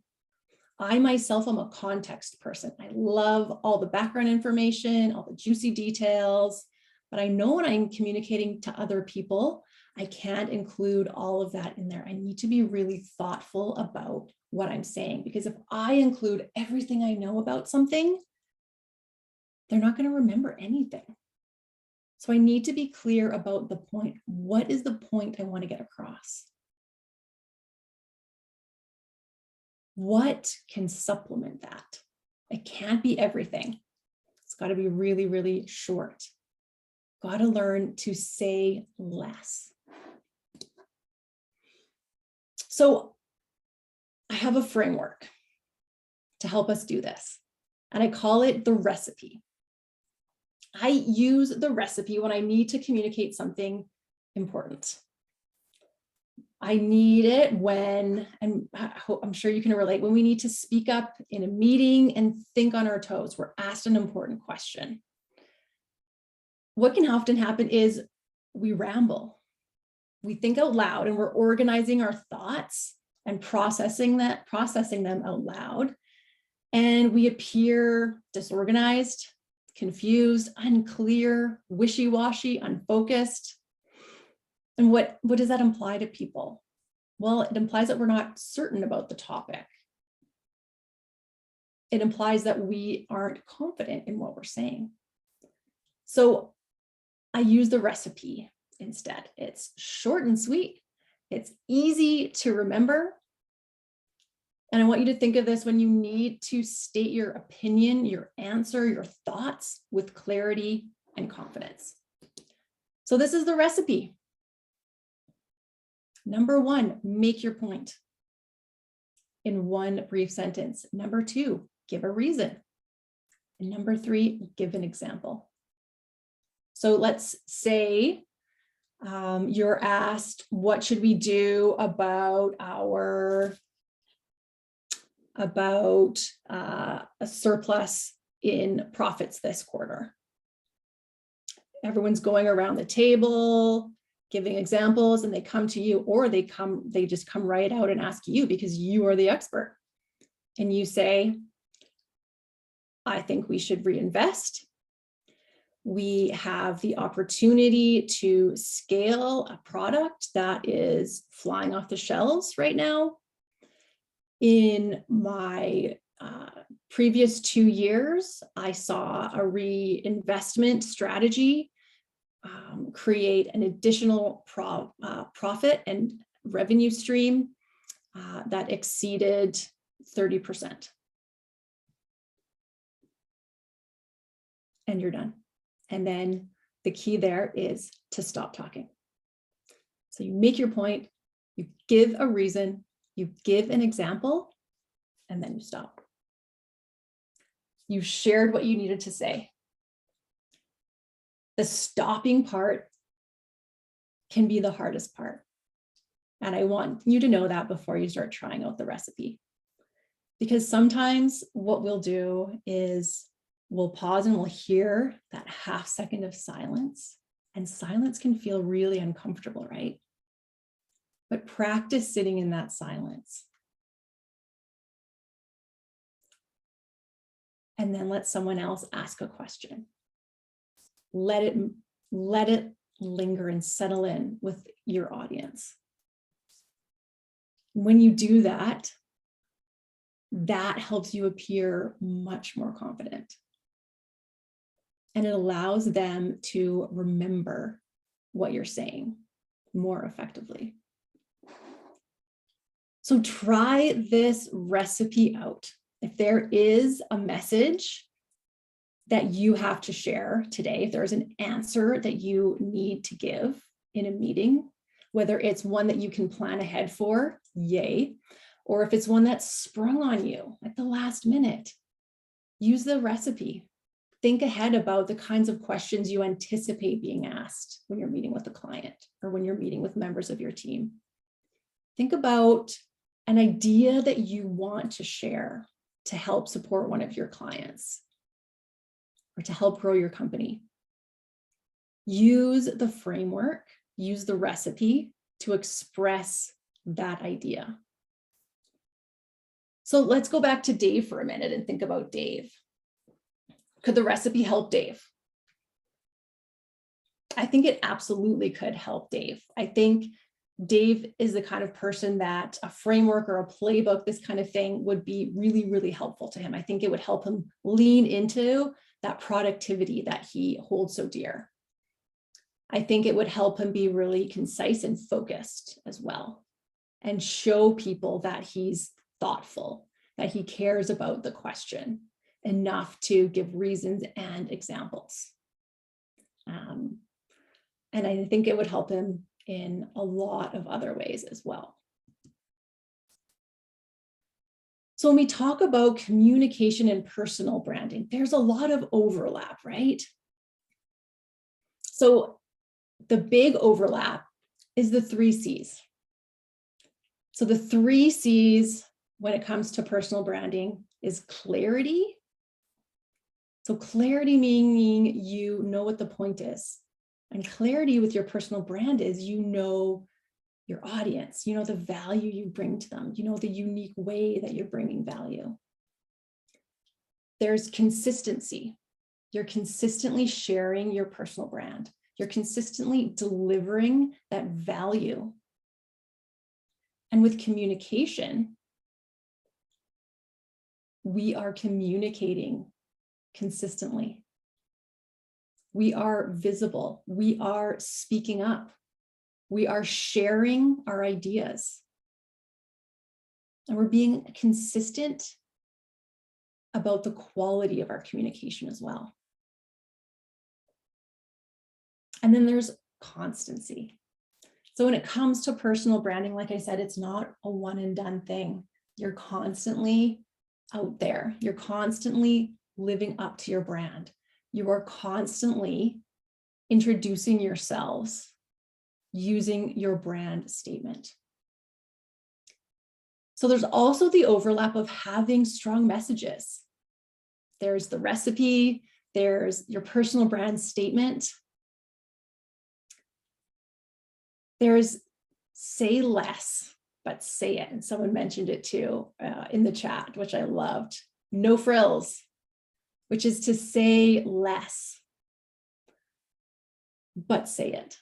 I myself am a context person. I love all the background information, all the juicy details, but I know when I'm communicating to other people, I can't include all of that in there. I need to be really thoughtful about what I'm saying, because if I include everything I know about something, they're not going to remember anything. So I need to be clear about the point. What is the point I want to get across? What can supplement that? It can't be everything. It's got to be really, really short. Got to learn to say less. So I have a framework. to help us do this. And I call it the recipe. I use the recipe when I need to communicate something important. I need it when, and I'm sure you can relate, when we need to speak up in a meeting and think on our toes. We're asked an important question. What can often happen is we ramble. We think out loud and we're organizing our thoughts and processing them out loud. And we appear disorganized, confused, unclear, wishy-washy, unfocused. And what does that imply to people? Well, it implies that we're not certain about the topic. It implies that we aren't confident in what we're saying. So I use the recipe instead. It's short and sweet. It's easy to remember. And I want you to think of this when you need to state your opinion, your answer, your thoughts with clarity and confidence. So this is the recipe. Number one, make your point in one brief sentence. Number two, give a reason. And number three, give an example. So let's say you're asked, what should we do about a surplus in profits this quarter? Everyone's going around the table, giving examples, and they come to you, or they just come right out and ask you because you are the expert. And you say, I think we should reinvest. We have the opportunity to scale a product that is flying off the shelves right now. In my previous 2 years, I saw a reinvestment strategy create an additional profit and revenue stream that exceeded 30%. And you're done. And then the key there is to stop talking. So you make your point, you give a reason, you give an example, and then you stop. You shared what you needed to say. The stopping part can be the hardest part. And I want you to know that before you start trying out the recipe. Because sometimes what we'll do is we'll pause and we'll hear that half second of silence. And silence can feel really uncomfortable, right? But practice sitting in that silence. And then let someone else ask a question. Let it linger and settle in with your audience. When you do that, that helps you appear much more confident. And it allows them to remember what you're saying more effectively. So try this recipe out. If there is a message that you have to share today, if there's an answer that you need to give in a meeting, whether it's one that you can plan ahead for, yay, or if it's one that's sprung on you at the last minute, use the recipe. Think ahead about the kinds of questions you anticipate being asked when you're meeting with a client or when you're meeting with members of your team. Think about an idea that you want to share to help support one of your clients or to help grow your company. Use the framework, use the recipe to express that idea. So let's go back to Dave for a minute and think about Dave. Could the recipe help Dave? I think it absolutely could help Dave. I think Dave is the kind of person that a framework or a playbook, this kind of thing, would be really, really helpful to him. I think it would help him lean into that productivity that he holds so dear. I think it would help him be really concise and focused as well, and show people that he's thoughtful, that he cares about the question enough to give reasons and examples. And I think it would help him in a lot of other ways as well. So when we talk about communication and personal branding, there's a lot of overlap, right? So the big overlap is the 3 C's. So the 3 C's when it comes to personal branding is clarity. So clarity meaning you know what the point is. And clarity with your personal brand is you know your audience, you know the value you bring to them, you know the unique way that you're bringing value. There's consistency. You're consistently sharing your personal brand. You're consistently delivering that value. And with communication, we are communicating consistently. We are visible. We are speaking up. We are sharing our ideas. And we're being consistent about the quality of our communication as well. And then there's constancy. So when it comes to personal branding, like I said, it's not a one and done thing. You're constantly out there. You're constantly living up to your brand. You are constantly introducing yourselves using your brand statement. So there's also the overlap of having strong messages. There's the recipe, there's your personal brand statement. There's say less, but say it. And someone mentioned it too in the chat, which I loved. No frills, which is to say less, but say it.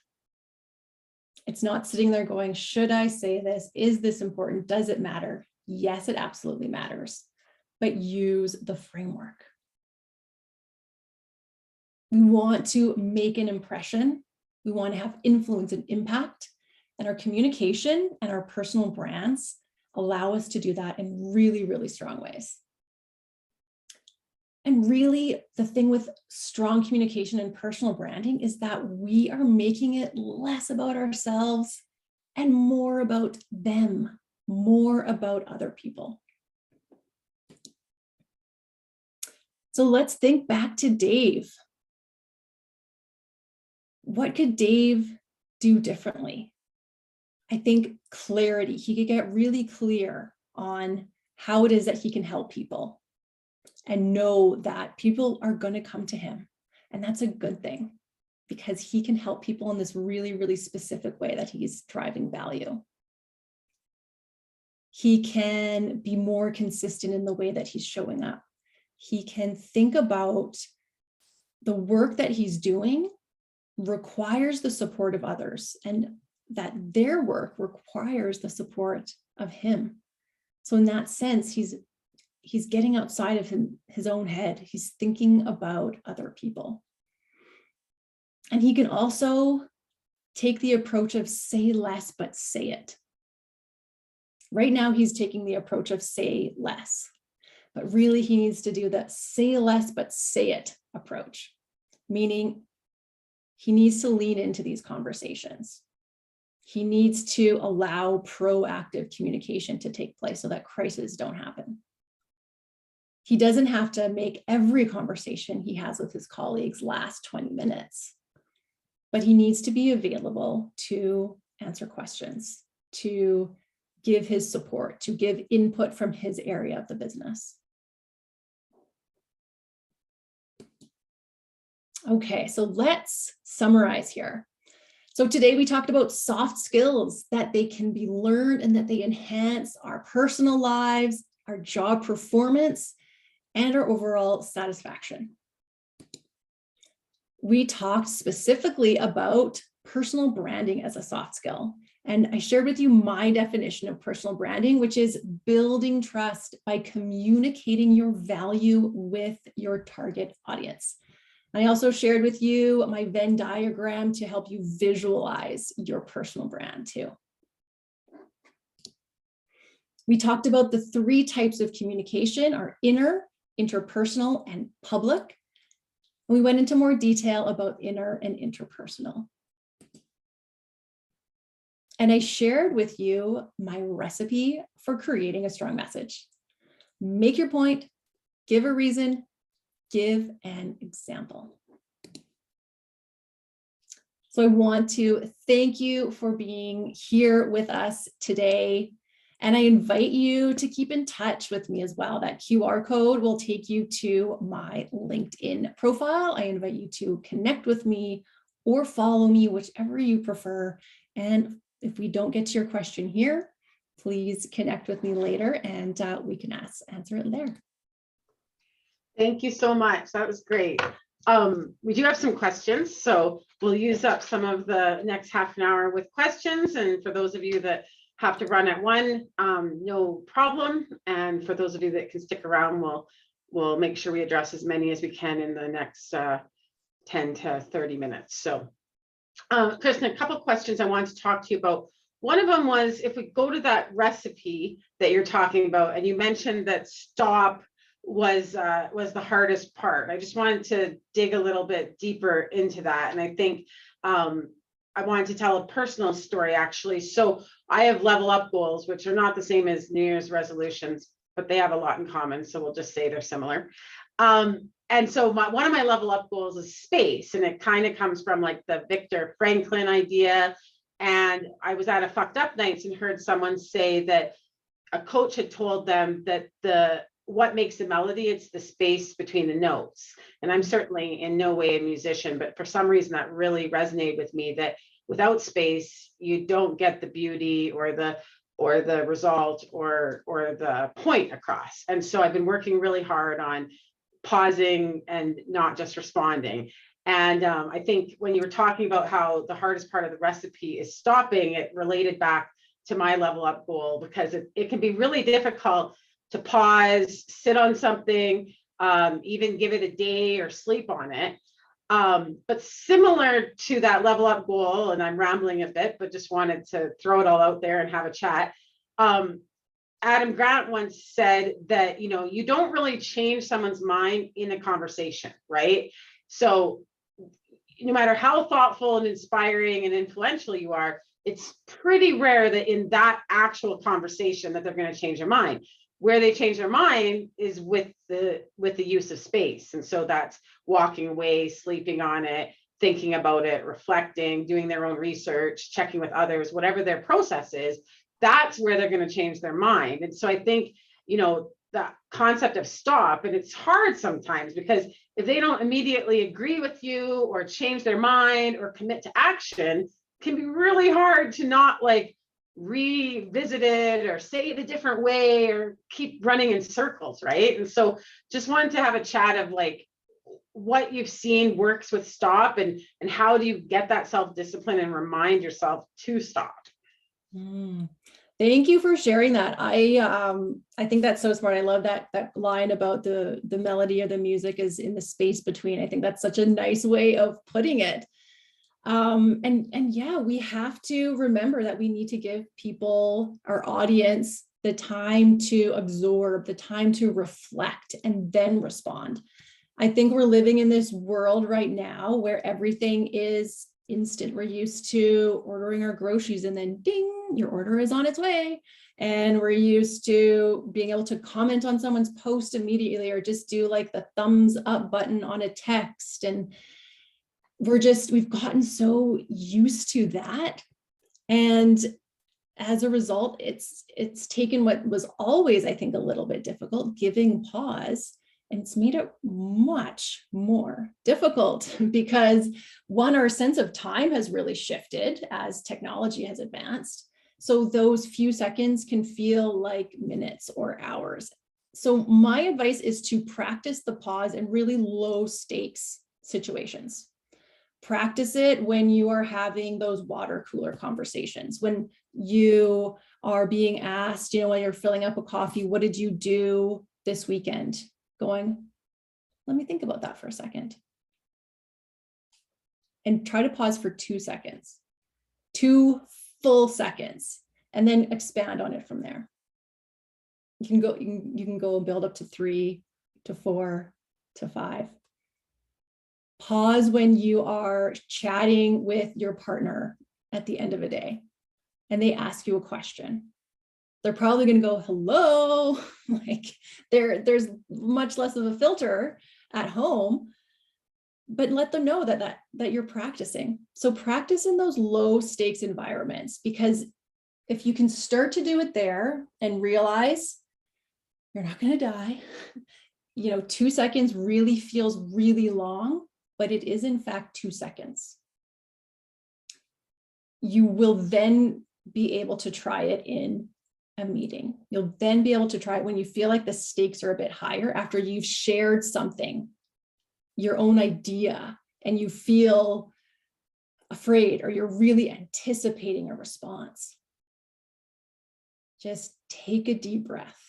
It's not sitting there going, should I say this? Is this important? Does it matter? Yes, it absolutely matters, but use the framework. We want to make an impression. We want to have influence and impact, and our communication and our personal brands allow us to do that in really, really strong ways. And really, the thing with strong communication and personal branding is that we are making it less about ourselves and more about them, more about other people. So let's think back to Dave. What could Dave do differently? I think clarity. He could get really clear on how it is that he can help people and know that people are going to come to him. And that's a good thing because he can help people in this really, really specific way that he's driving value. He can be more consistent in the way that he's showing up. He can think about the work that he's doing requires the support of others and that their work requires the support of him. So in that sense, he's getting outside of his own head. He's thinking about other people. And he can also take the approach of say less, but say it. Right now, he's taking the approach of say less, but really he needs to do that say less, but say it approach, meaning he needs to lean into these conversations. He needs to allow proactive communication to take place so that crises don't happen. He doesn't have to make every conversation he has with his colleagues last 20 minutes, but he needs to be available to answer questions, to give his support, to give input from his area of the business. Okay, so let's summarize here. So today we talked about soft skills, that they can be learned and that they enhance our personal lives, our job performance, and our overall satisfaction. We talked specifically about personal branding as a soft skill. And I shared with you my definition of personal branding, which is building trust by communicating your value with your target audience. I also shared with you my Venn diagram to help you visualize your personal brand too. We talked about the 3 types of communication: our inner, interpersonal, and public. We went into more detail about inner and interpersonal. And I shared with you my recipe for creating a strong message. make your point, give a reason, give an example. So I want to thank you for being here with us today. And I invite you to keep in touch with me as well. That QR code will take you to my LinkedIn profile. I invite you to connect with me or follow me, whichever you prefer. And if we don't get to your question here, please connect with me later and we can answer it there. Thank you so much. That was great. We do have some questions, so we'll use up some of the next half an hour with questions. And for those of you that have to run at 1, no problem. And for those of you that can stick around, we'll make sure we address as many as we can in the next 10 to 30 minutes. So, Kristen, a couple of questions I wanted to talk to you about. One of them was, if we go to that recipe that you're talking about, and you mentioned that stop was the hardest part. I just wanted to dig a little bit deeper into that. And I think I wanted to tell a personal story, actually. So I have level up goals, which are not the same as New Year's resolutions, but they have a lot in common. So we'll just say they're similar. And so one of my level up goals is space. And it kind of comes from like the Viktor Franklin idea. And I was at a fucked up nights and heard someone say that a coach had told them that what makes a melody, it's the space between the notes. And I'm certainly in no way a musician, but for some reason that really resonated with me, that without space, you don't get the beauty or the result or the point across. And so I've been working really hard on pausing and not just responding. And I think when you were talking about how the hardest part of the recipe is stopping, it related back to my level up goal, because it can be really difficult to pause, sit on something, even give it a day or sleep on it. But similar to that level up goal, and I'm rambling a bit, but just wanted to throw it all out there and have a chat. Adam Grant once said that, you don't really change someone's mind in a conversation, right? So no matter how thoughtful and inspiring and influential you are, it's pretty rare that in that actual conversation that they're going to change their mind. Where they change their mind is with the use of space. And so that's walking away, sleeping on it, thinking about it, reflecting, doing their own research, checking with others, whatever their process is, that's where they're going to change their mind. And so I think, the concept of stop, and it's hard sometimes because if they don't immediately agree with you or change their mind or commit to action, it can be really hard to not like revisit it or say it a different way or keep running in circles, right? And so just wanted to have a chat of like what you've seen works with stop and how do you get that self-discipline and remind yourself to stop. Thank you for sharing that. I think that's so smart. I love that line about the melody or the music is in the space between. I think that's such a nice way of putting it. And yeah, we have to remember that we need to give people, our audience, the time to absorb, the time to reflect, and then respond. I think we're living in this world right now where everything is instant. We're used to ordering our groceries and then ding, your order is on its way. And we're used to being able to comment on someone's post immediately or just do like the thumbs up button on a text. And we've gotten so used to that. And as a result, it's taken what was always, I think, a little bit difficult, giving pause, and it's made it much more difficult because one, our sense of time has really shifted as technology has advanced. So those few seconds can feel like minutes or hours. So my advice is to practice the pause in really low stakes situations. Practice it when you are having those water cooler conversations, when you are being asked, when you're filling up a coffee, what did you do this weekend? Going, let me think about that for a second. And try to pause for 2 seconds, 2 full seconds, and then expand on it from there. You can go and build up to 3 to 4 to 5. Pause when you are chatting with your partner at the end of a day and they ask you a question. they're probably going to go, hello, like there's much less of a filter at home, but let them know that you're practicing. So practice in those low stakes environments, because if you can start to do it there and realize you're not going to die, 2 seconds really feels really long, but it is in fact 2 seconds. You will then be able to try it in a meeting. You'll then be able to try it when you feel like the stakes are a bit higher, after you've shared something, your own idea, and you feel afraid or you're really anticipating a response. Just take a deep breath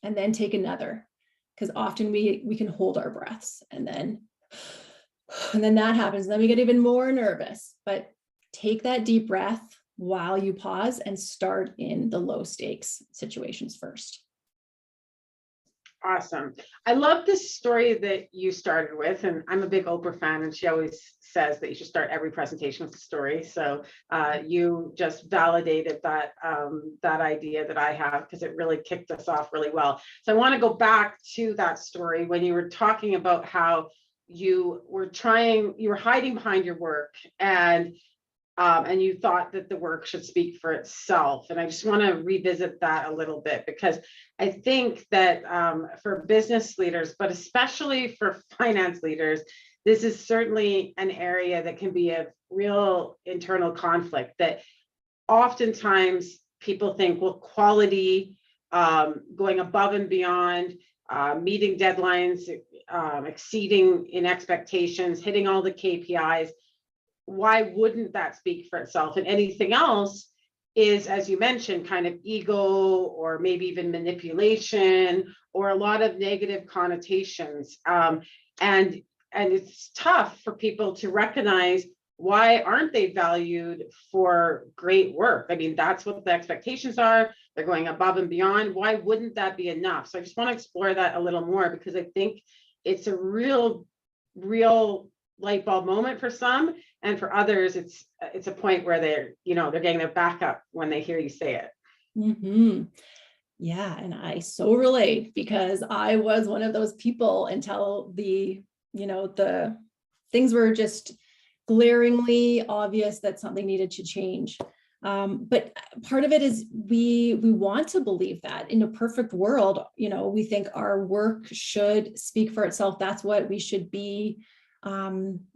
and then take another, because often we can hold our breaths and then that happens. And then we get even more nervous, but take that deep breath while you pause and start in the low stakes situations first. Awesome. I love this story that you started with, and I'm a big Oprah fan, and she always says that you should start every presentation with a story. So you just validated that that idea that I have, because it really kicked us off really well. So I want to go back to that story when you were talking about how you were hiding behind your work, and you thought that the work should speak for itself. And I just want to revisit that a little bit, because I think that for business leaders, but especially for finance leaders, this is certainly an area that can be a real internal conflict, that oftentimes people think, well, quality, going above and beyond, meeting deadlines, exceeding in expectations, hitting all the KPIs, why wouldn't that speak for itself? And anything else is, as you mentioned, kind of ego, or maybe even manipulation, or a lot of negative connotations. And it's tough for people to recognize, why aren't they valued for great work? I mean, that's what the expectations are. They're going above and beyond. Why wouldn't that be enough? So I just want to explore that a little more, because I think it's a real light bulb moment for some, and for others it's a point where they're getting their back up when they hear you say it. Mm-hmm. Yeah, and I so relate, because I was one of those people until the things were just glaringly obvious that something needed to change. But part of it is we want to believe that in a perfect world, we think our work should speak for itself. That's what we should be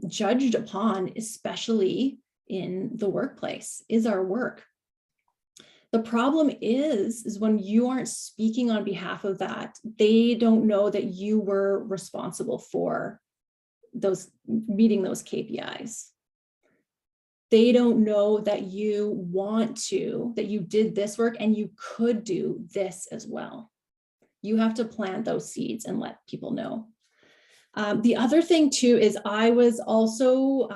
judged upon, especially in the workplace, is our work. The problem is when you aren't speaking on behalf of that, they don't know that you were responsible for meeting those KPIs. They don't know that that you did this work and you could do this as well. You have to plant those seeds and let people know. The other thing too is I was also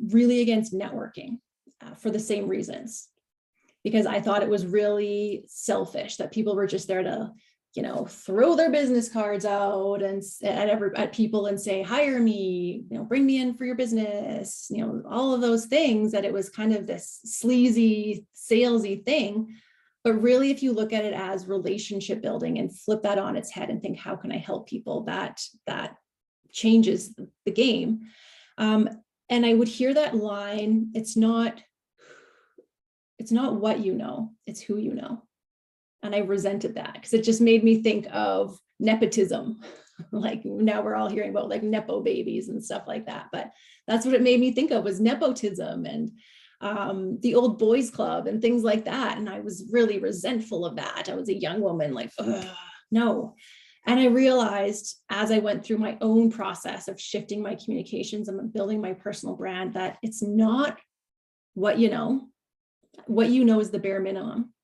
really against networking for the same reasons, because I thought it was really selfish that people were just there to, throw their business cards out and at people and say, hire me, bring me in for your business, all of those things, that it was kind of this sleazy, salesy thing. But really, if you look at it as relationship building and flip that on its head and think, how can I help people? That changes the game. And I would hear that line, it's not what you know, it's who you know. And I resented that, because it just made me think of nepotism. Like now we're all hearing about like Nepo babies and stuff like that. But that's what it made me think of, was nepotism and the old boys club and things like that. And I was really resentful of that. I was a young woman, like, no. And I realized as I went through my own process of shifting my communications and building my personal brand, that it's not what you know. What you know is the bare minimum.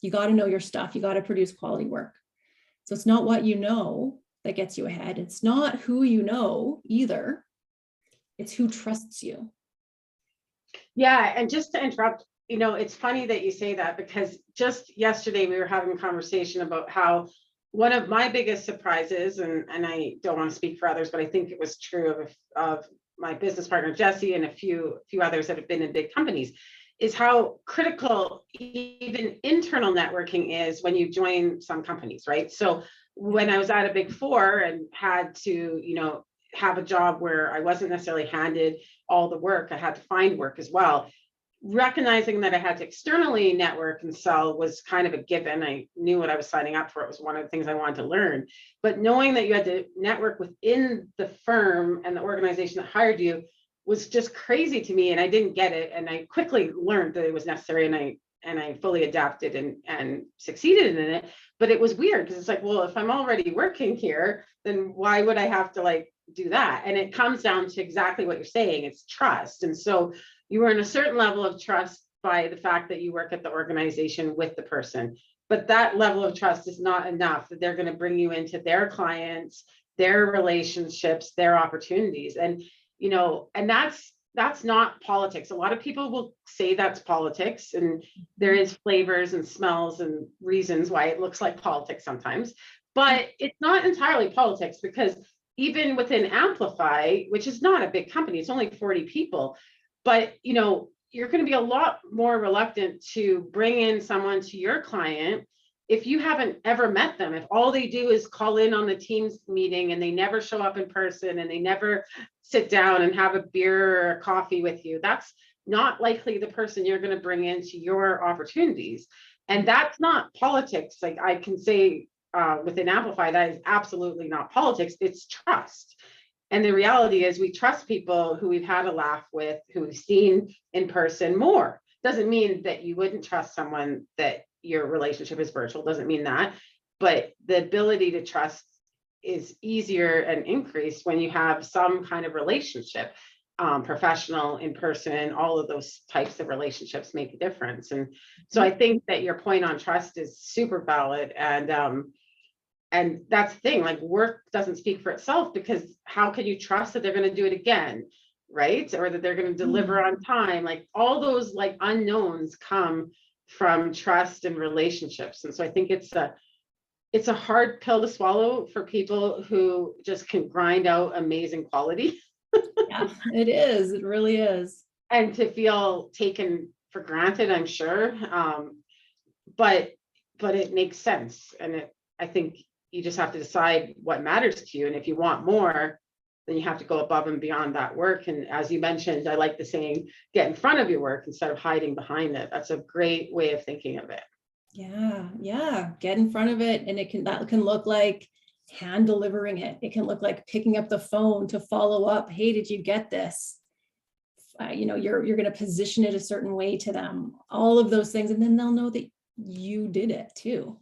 You got to know your stuff. You got to produce quality work. So it's not what you know that gets you ahead. It's not who you know either. It's who trusts you. Yeah, and just to interrupt, it's funny that you say that, because just yesterday we were having a conversation about how one of my biggest surprises, and I don't want to speak for others, but I think it was true of my business partner, Jesse, and a few others that have been in big companies, is how critical even internal networking is when you join some companies, right? So when I was at a big four and had to, have a job where I wasn't necessarily handed all the work, I had to find work as well. Recognizing that I had to externally network and sell was kind of a given. I knew what I was signing up for. It was one of the things I wanted to learn. But knowing that you had to network within the firm and the organization that hired you was just crazy to me, and I didn't get it. And I quickly learned that it was necessary, and I fully adapted and succeeded in it. But it was weird because it's like, well, if I'm already working here, then why would I have to like do that? And it comes down to exactly what you're saying. It's trust. And so you earn a certain level of trust by the fact that you work at the organization with the person. But that level of trust is not enough that they're going to bring you into their clients, their relationships, their opportunities. And, and that's not politics. A lot of people will say that's politics, and there is flavors and smells and reasons why it looks like politics sometimes, but it's not entirely politics, because even within Amplify, which is not a big company, it's only 40 people, but you're going to be a lot more reluctant to bring in someone to your client if you haven't ever met them. If all they do is call in on the Teams meeting and they never show up in person and they never sit down and have a beer or a coffee with you, that's not likely the person you're going to bring into your opportunities. And that's not politics. Like I can say within Amplify, that is absolutely not politics. It's trust. And the reality is we trust people who we've had a laugh with, who we've seen in person more. Doesn't mean that you wouldn't trust someone that your relationship is virtual, doesn't mean that. But the ability to trust is easier and increased when you have some kind of relationship, professional, in person, all of those types of relationships make a difference. And so I think that your point on trust is super valid. And that's the thing, like work doesn't speak for itself, because how can you trust that they're going to do it again, right? Or that they're going to deliver on time? Like all those like unknowns come from trust and relationships. And so I think it's a hard pill to swallow for people who just can grind out amazing quality. Yeah, it is. It really is. And to feel taken for granted, I'm sure. But it makes sense. And I think you just have to decide what matters to you. And if you want more, then you have to go above and beyond that work. And as you mentioned, I like the saying, get in front of your work instead of hiding behind it. That's a great way of thinking of it. Yeah. Get in front of it. And that can look like hand delivering it. It can look like picking up the phone to follow up. Hey, did you get this? You're going to position it a certain way to them, all of those things. And then they'll know that you did it too.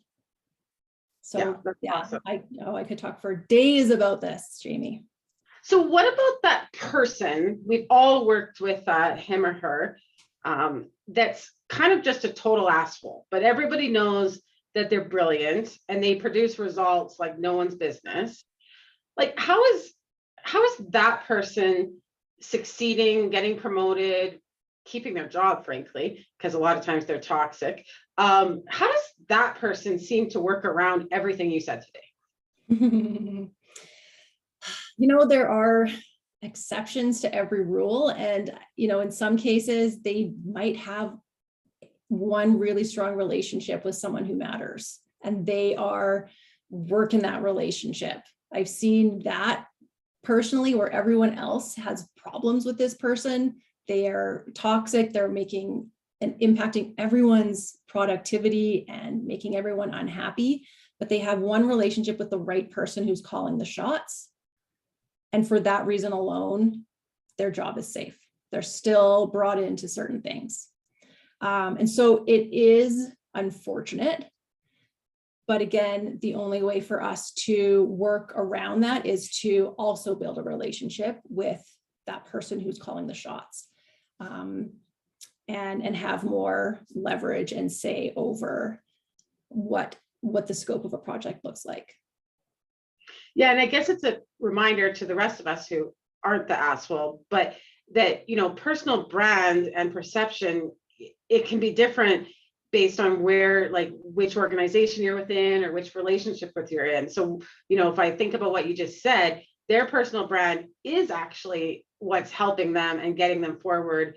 So yeah, awesome. I could talk for days about this, Jamie. So what about that person? We've all worked with him or her that's kind of just a total asshole, but everybody knows that they're brilliant and they produce results like no one's business. Like how is that person succeeding, getting promoted, keeping their job, frankly, because a lot of times they're toxic? How does that person seem to work around everything you said today? There are exceptions to every rule. And, in some cases, they might have one really strong relationship with someone who matters, and they are working that relationship. I've seen that personally, where everyone else has problems with this person. They are toxic. They're making and impacting everyone's productivity and making everyone unhappy, but they have one relationship with the right person who's calling the shots. And for that reason alone, their job is safe. They're still brought into certain things. And so it is unfortunate. But again, the only way for us to work around that is to also build a relationship with that person who's calling the shots, and have more leverage and say over what the scope of a project looks like. Yeah, and I guess it's a reminder to the rest of us who aren't the asshole, but that, personal brand and perception, it can be different based on where, like which organization you're within or which relationship with you're in. So, if I think about what you just said, their personal brand is actually what's helping them and getting them forward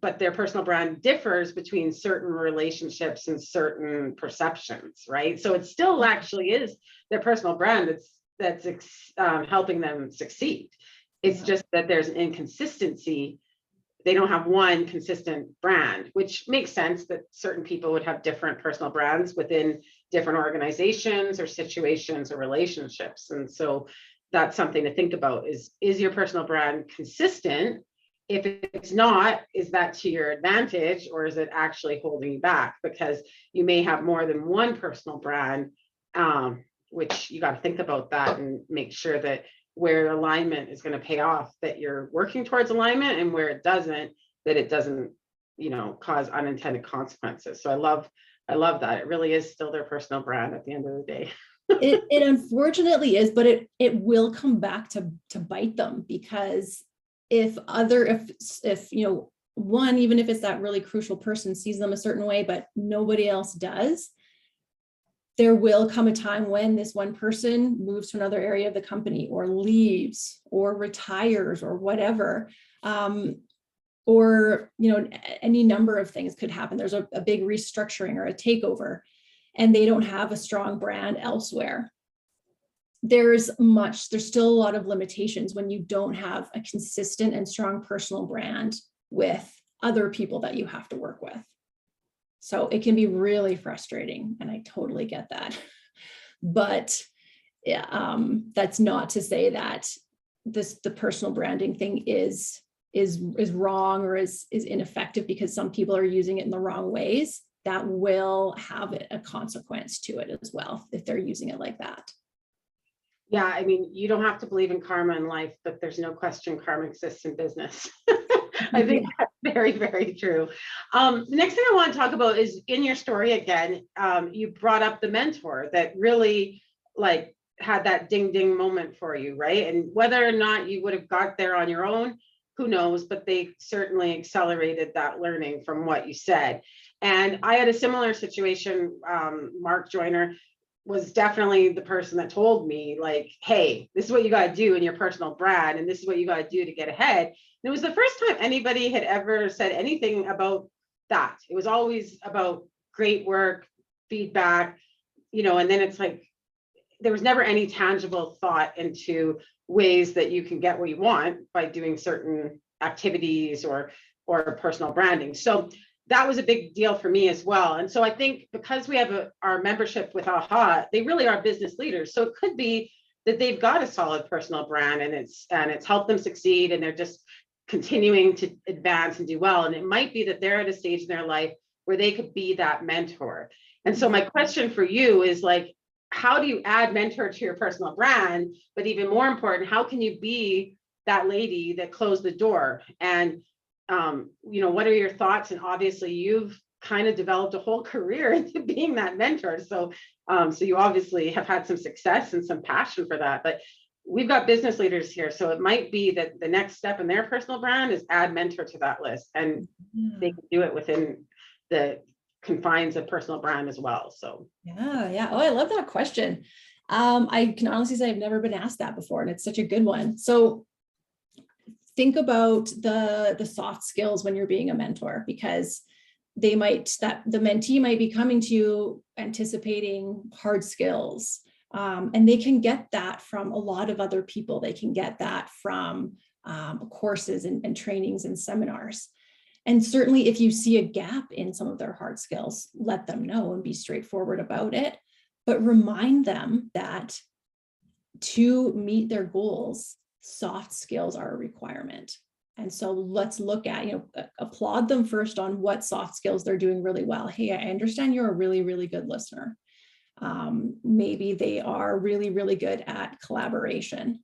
but their personal brand differs between certain relationships and certain perceptions, right? So it still actually is their personal brand that's helping them succeed. It's just that there's an inconsistency. They don't have one consistent brand, which makes sense that certain people would have different personal brands within different organizations or situations or relationships. And so that's something to think about is your personal brand consistent? If it's not, is that to your advantage, or is it actually holding you back? Because you may have more than one personal brand, which you got to think about that and make sure that where alignment is going to pay off, that you're working towards alignment, and where it doesn't, that it doesn't, cause unintended consequences. So I love that. It really is still their personal brand at the end of the day. It unfortunately is, but it will come back to bite them, because if one, even if it's that really crucial person sees them a certain way, but nobody else does, there will come a time when this one person moves to another area of the company, or leaves, or retires, or whatever. Or, any number of things could happen. There's a big restructuring or a takeover, and they don't have a strong brand elsewhere. There's still a lot of limitations when you don't have a consistent and strong personal brand with other people that you have to work with. So it can be really frustrating, and I totally get that. But that's not to say that the personal branding thing is wrong or is ineffective, because some people are using it in the wrong ways. That will have a consequence to it as well if they're using it like that. Yeah, I mean, you don't have to believe in karma in life, but there's no question karma exists in business. I think that's very, very true. The next thing I want to talk about is in your story again, you brought up the mentor that really had that ding ding moment for you, right? And whether or not you would have got there on your own, who knows, but they certainly accelerated that learning from what you said. And I had a similar situation. Mark Joyner was definitely the person that told me, hey, this is what you got to do in your personal brand, and this is what you got to do to get ahead. And it was the first time anybody had ever said anything about that. It was always about great work, feedback, and then it's there was never any tangible thought into ways that you can get what you want by doing certain activities or personal branding. So that was a big deal for me as well. And so I think because we have our membership with AHA, they really are business leaders. So it could be that they've got a solid personal brand, and it's helped them succeed, and they're just continuing to advance and do well. And it might be that they're at a stage in their life where they could be that mentor. And so my question for you is how do you add mentor to your personal brand? But even more important, how can you be that lady that closed the door? And what are your thoughts? And obviously you've kind of developed a whole career into being that mentor. So you obviously have had some success and some passion for that, but we've got business leaders here. So it might be that the next step in their personal brand is add mentor to that list, and they can do it within the confines of personal brand as well. So yeah. Oh, I love that question. I can honestly say I've never been asked that before, and it's such a good one. So think about the soft skills when you're being a mentor, because the mentee might be coming to you anticipating hard skills, and they can get that from a lot of other people. They can get that from courses and trainings and seminars. And certainly if you see a gap in some of their hard skills, let them know and be straightforward about it, but remind them that to meet their goals, soft skills are a requirement. And so let's look at, applaud them first on what soft skills they're doing really well. Hey, I understand you're a really, really good listener. Maybe they are really, really good at collaboration.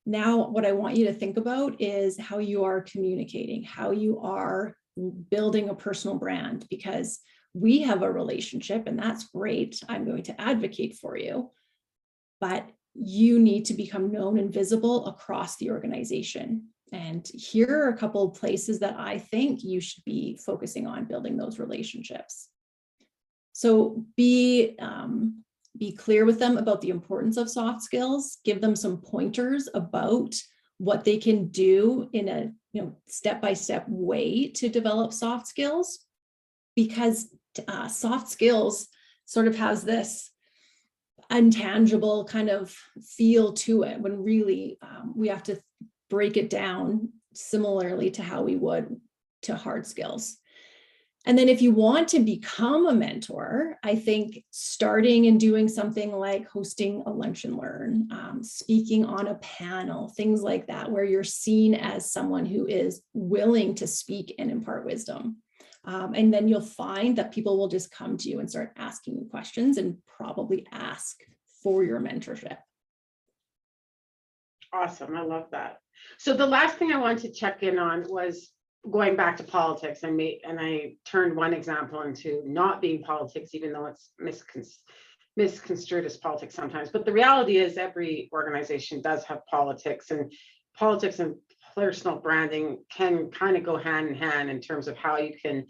Now, what I want you to think about is how you are communicating, how you are building a personal brand, because we have a relationship and that's great. I'm going to advocate for you, but you need to become known and visible across the organization. And here are a couple of places that I think you should be focusing on building those relationships. So be clear with them about the importance of soft skills, give them some pointers about what they can do in a step-by-step way to develop soft skills, because soft skills sort of has this intangible kind of feel to it, when really we have to break it down similarly to how we would to hard skills. And then if you want to become a mentor, I think starting and doing something like hosting a lunch and learn, speaking on a panel, things like that, where you're seen as someone who is willing to speak and impart wisdom. And then you'll find that people will just come to you and start asking you questions and probably ask for your mentorship. Awesome. I love that. So the last thing I wanted to check in on was going back to politics. I turned one example into not being politics, even though it's misconstrued as politics sometimes. But the reality is every organization does have politics, and personal branding can kind of go hand in hand in terms of how you can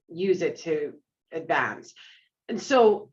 use it to advance. And so,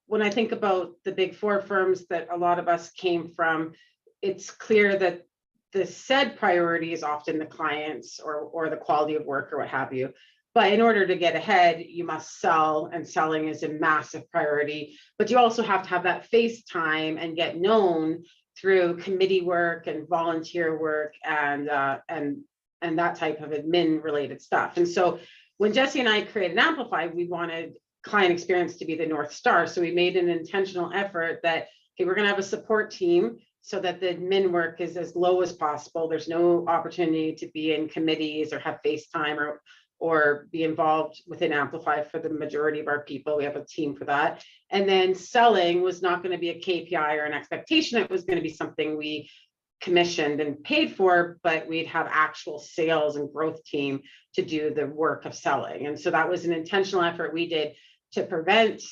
when I think about the big four firms that a lot of us came from, it's clear that the said priority is often the clients or the quality of work or what have you. But in order to get ahead, you must sell, and selling is a massive priority. But you also have to have that face time and get known through committee work and volunteer work and that type of admin related stuff. And so when Jesse and I created Amplify, we wanted client experience to be the North Star. So we made an intentional effort that, okay, we're going to have a support team so that the admin work is as low as possible. There's no opportunity to be in committees or have FaceTime or be involved within Amplify for the majority of our people. We have a team for that. And then selling was not going to be a KPI or an expectation. It was going to be something we commissioned and paid for, but we'd have actual sales and growth team to do the work of selling. And so that was an intentional effort we did to prevent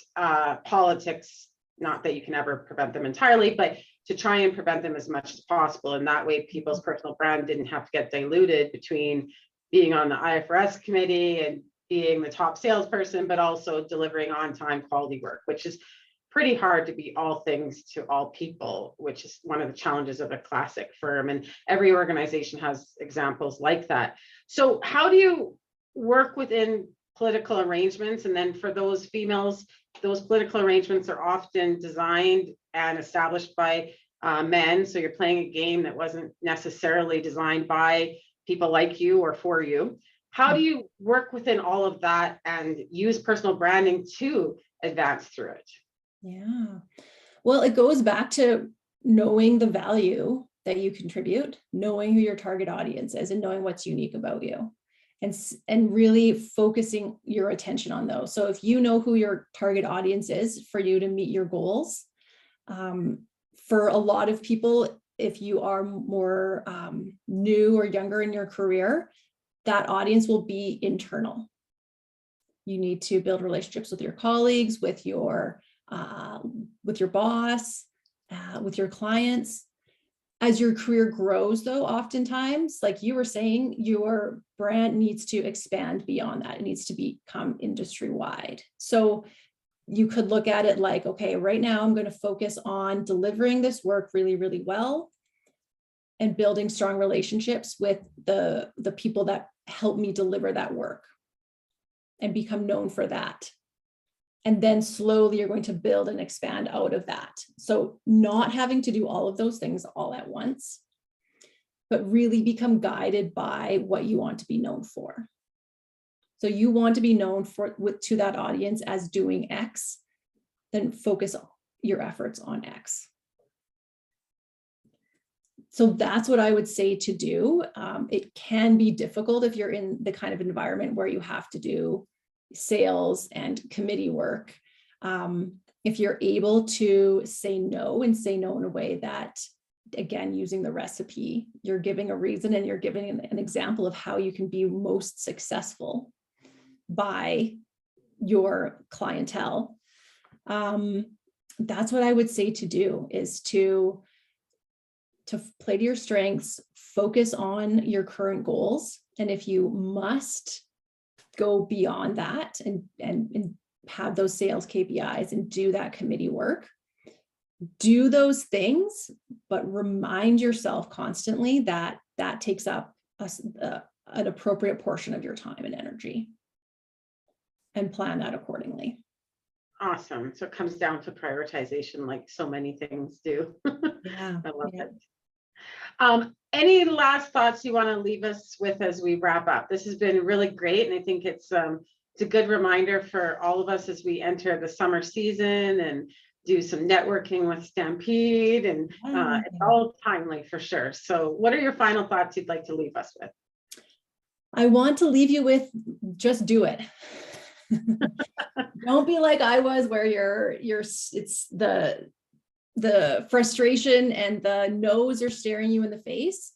politics, not that you can ever prevent them entirely, but to try and prevent them as much as possible. And that way people's personal brand didn't have to get diluted between being on the IFRS committee and being the top salesperson, but also delivering on-time quality work, which is pretty hard to be all things to all people, which is one of the challenges of a classic firm. And every organization has examples like that. So how do you work within political arrangements? And then for those females, those political arrangements are often designed and established by men. So you're playing a game that wasn't necessarily designed by people like you or for you. How do you work within all of that and use personal branding to advance through it? Yeah. Well, it goes back to knowing the value that you contribute, knowing who your target audience is, and knowing what's unique about you, and really focusing your attention on those. So if you know who your target audience is for you to meet your goals, for a lot of people, if you are more new or younger in your career, that audience will be internal. You need to build relationships with your colleagues, with your boss, with your clients. As your career grows, though, oftentimes, like you were saying, your brand needs to expand beyond that. It needs to become industry-wide. So you could look at it like, okay, right now I'm going to focus on delivering this work really, really well and building strong relationships with the people that help me deliver that work and become known for that. And then slowly you're going to build and expand out of that. So not having to do all of those things all at once, but really become guided by what you want to be known for. So you want to be known to that audience as doing X, then focus your efforts on X. So that's what I would say to do. It can be difficult if you're in the kind of environment where you have to do sales and committee work. If you're able to say no and say no in a way that, again, using the recipe, you're giving a reason and you're giving an example of how you can be most successful by your clientele. That's what I would say to do, is to play to your strengths, focus on your current goals. And if you must go beyond that and have those sales KPIs and do that committee work, do those things, but remind yourself constantly that that takes up an appropriate portion of your time and energy and plan that accordingly. Awesome. So it comes down to prioritization, like so many things do. Yeah. I love it. Any last thoughts you want to leave us with as we wrap up? This has been really great. And I think it's a good reminder for all of us as we enter the summer season and do some networking with Stampede, and it's all timely for sure. So what are your final thoughts you'd like to leave us with? I want to leave you with just do it. Don't be like I was, where it's the frustration and the no's are staring you in the face.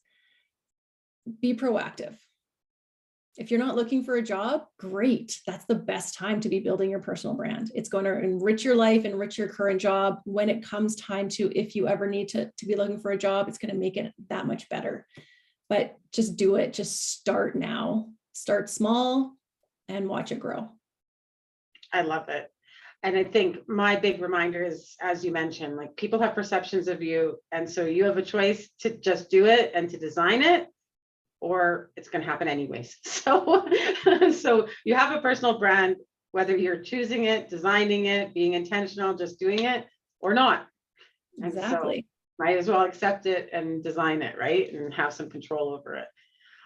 Be proactive. If you're not looking for a job, great. That's the best time to be building your personal brand. It's going to enrich your life, enrich your current job. When it comes time to, if you ever need to be looking for a job, it's going to make it that much better. But just do it. Just start now. Start small and watch it grow. I love it. And I think my big reminder is, as you mentioned, like, people have perceptions of you. And so you have a choice to just do it and to design it, or it's going to happen anyways. So, so you have a personal brand, whether you're choosing it, designing it, being intentional, just doing it, or not. Exactly. And so might as well accept it and design it, right? And have some control over it.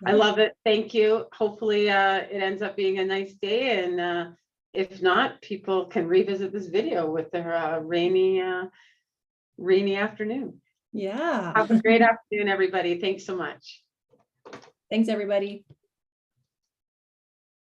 Yeah. I love it. Thank you. Hopefully it ends up being a nice day. And if not, people can revisit this video with their rainy afternoon. Yeah. Have a great afternoon, everybody. Thanks so much. Thanks, everybody.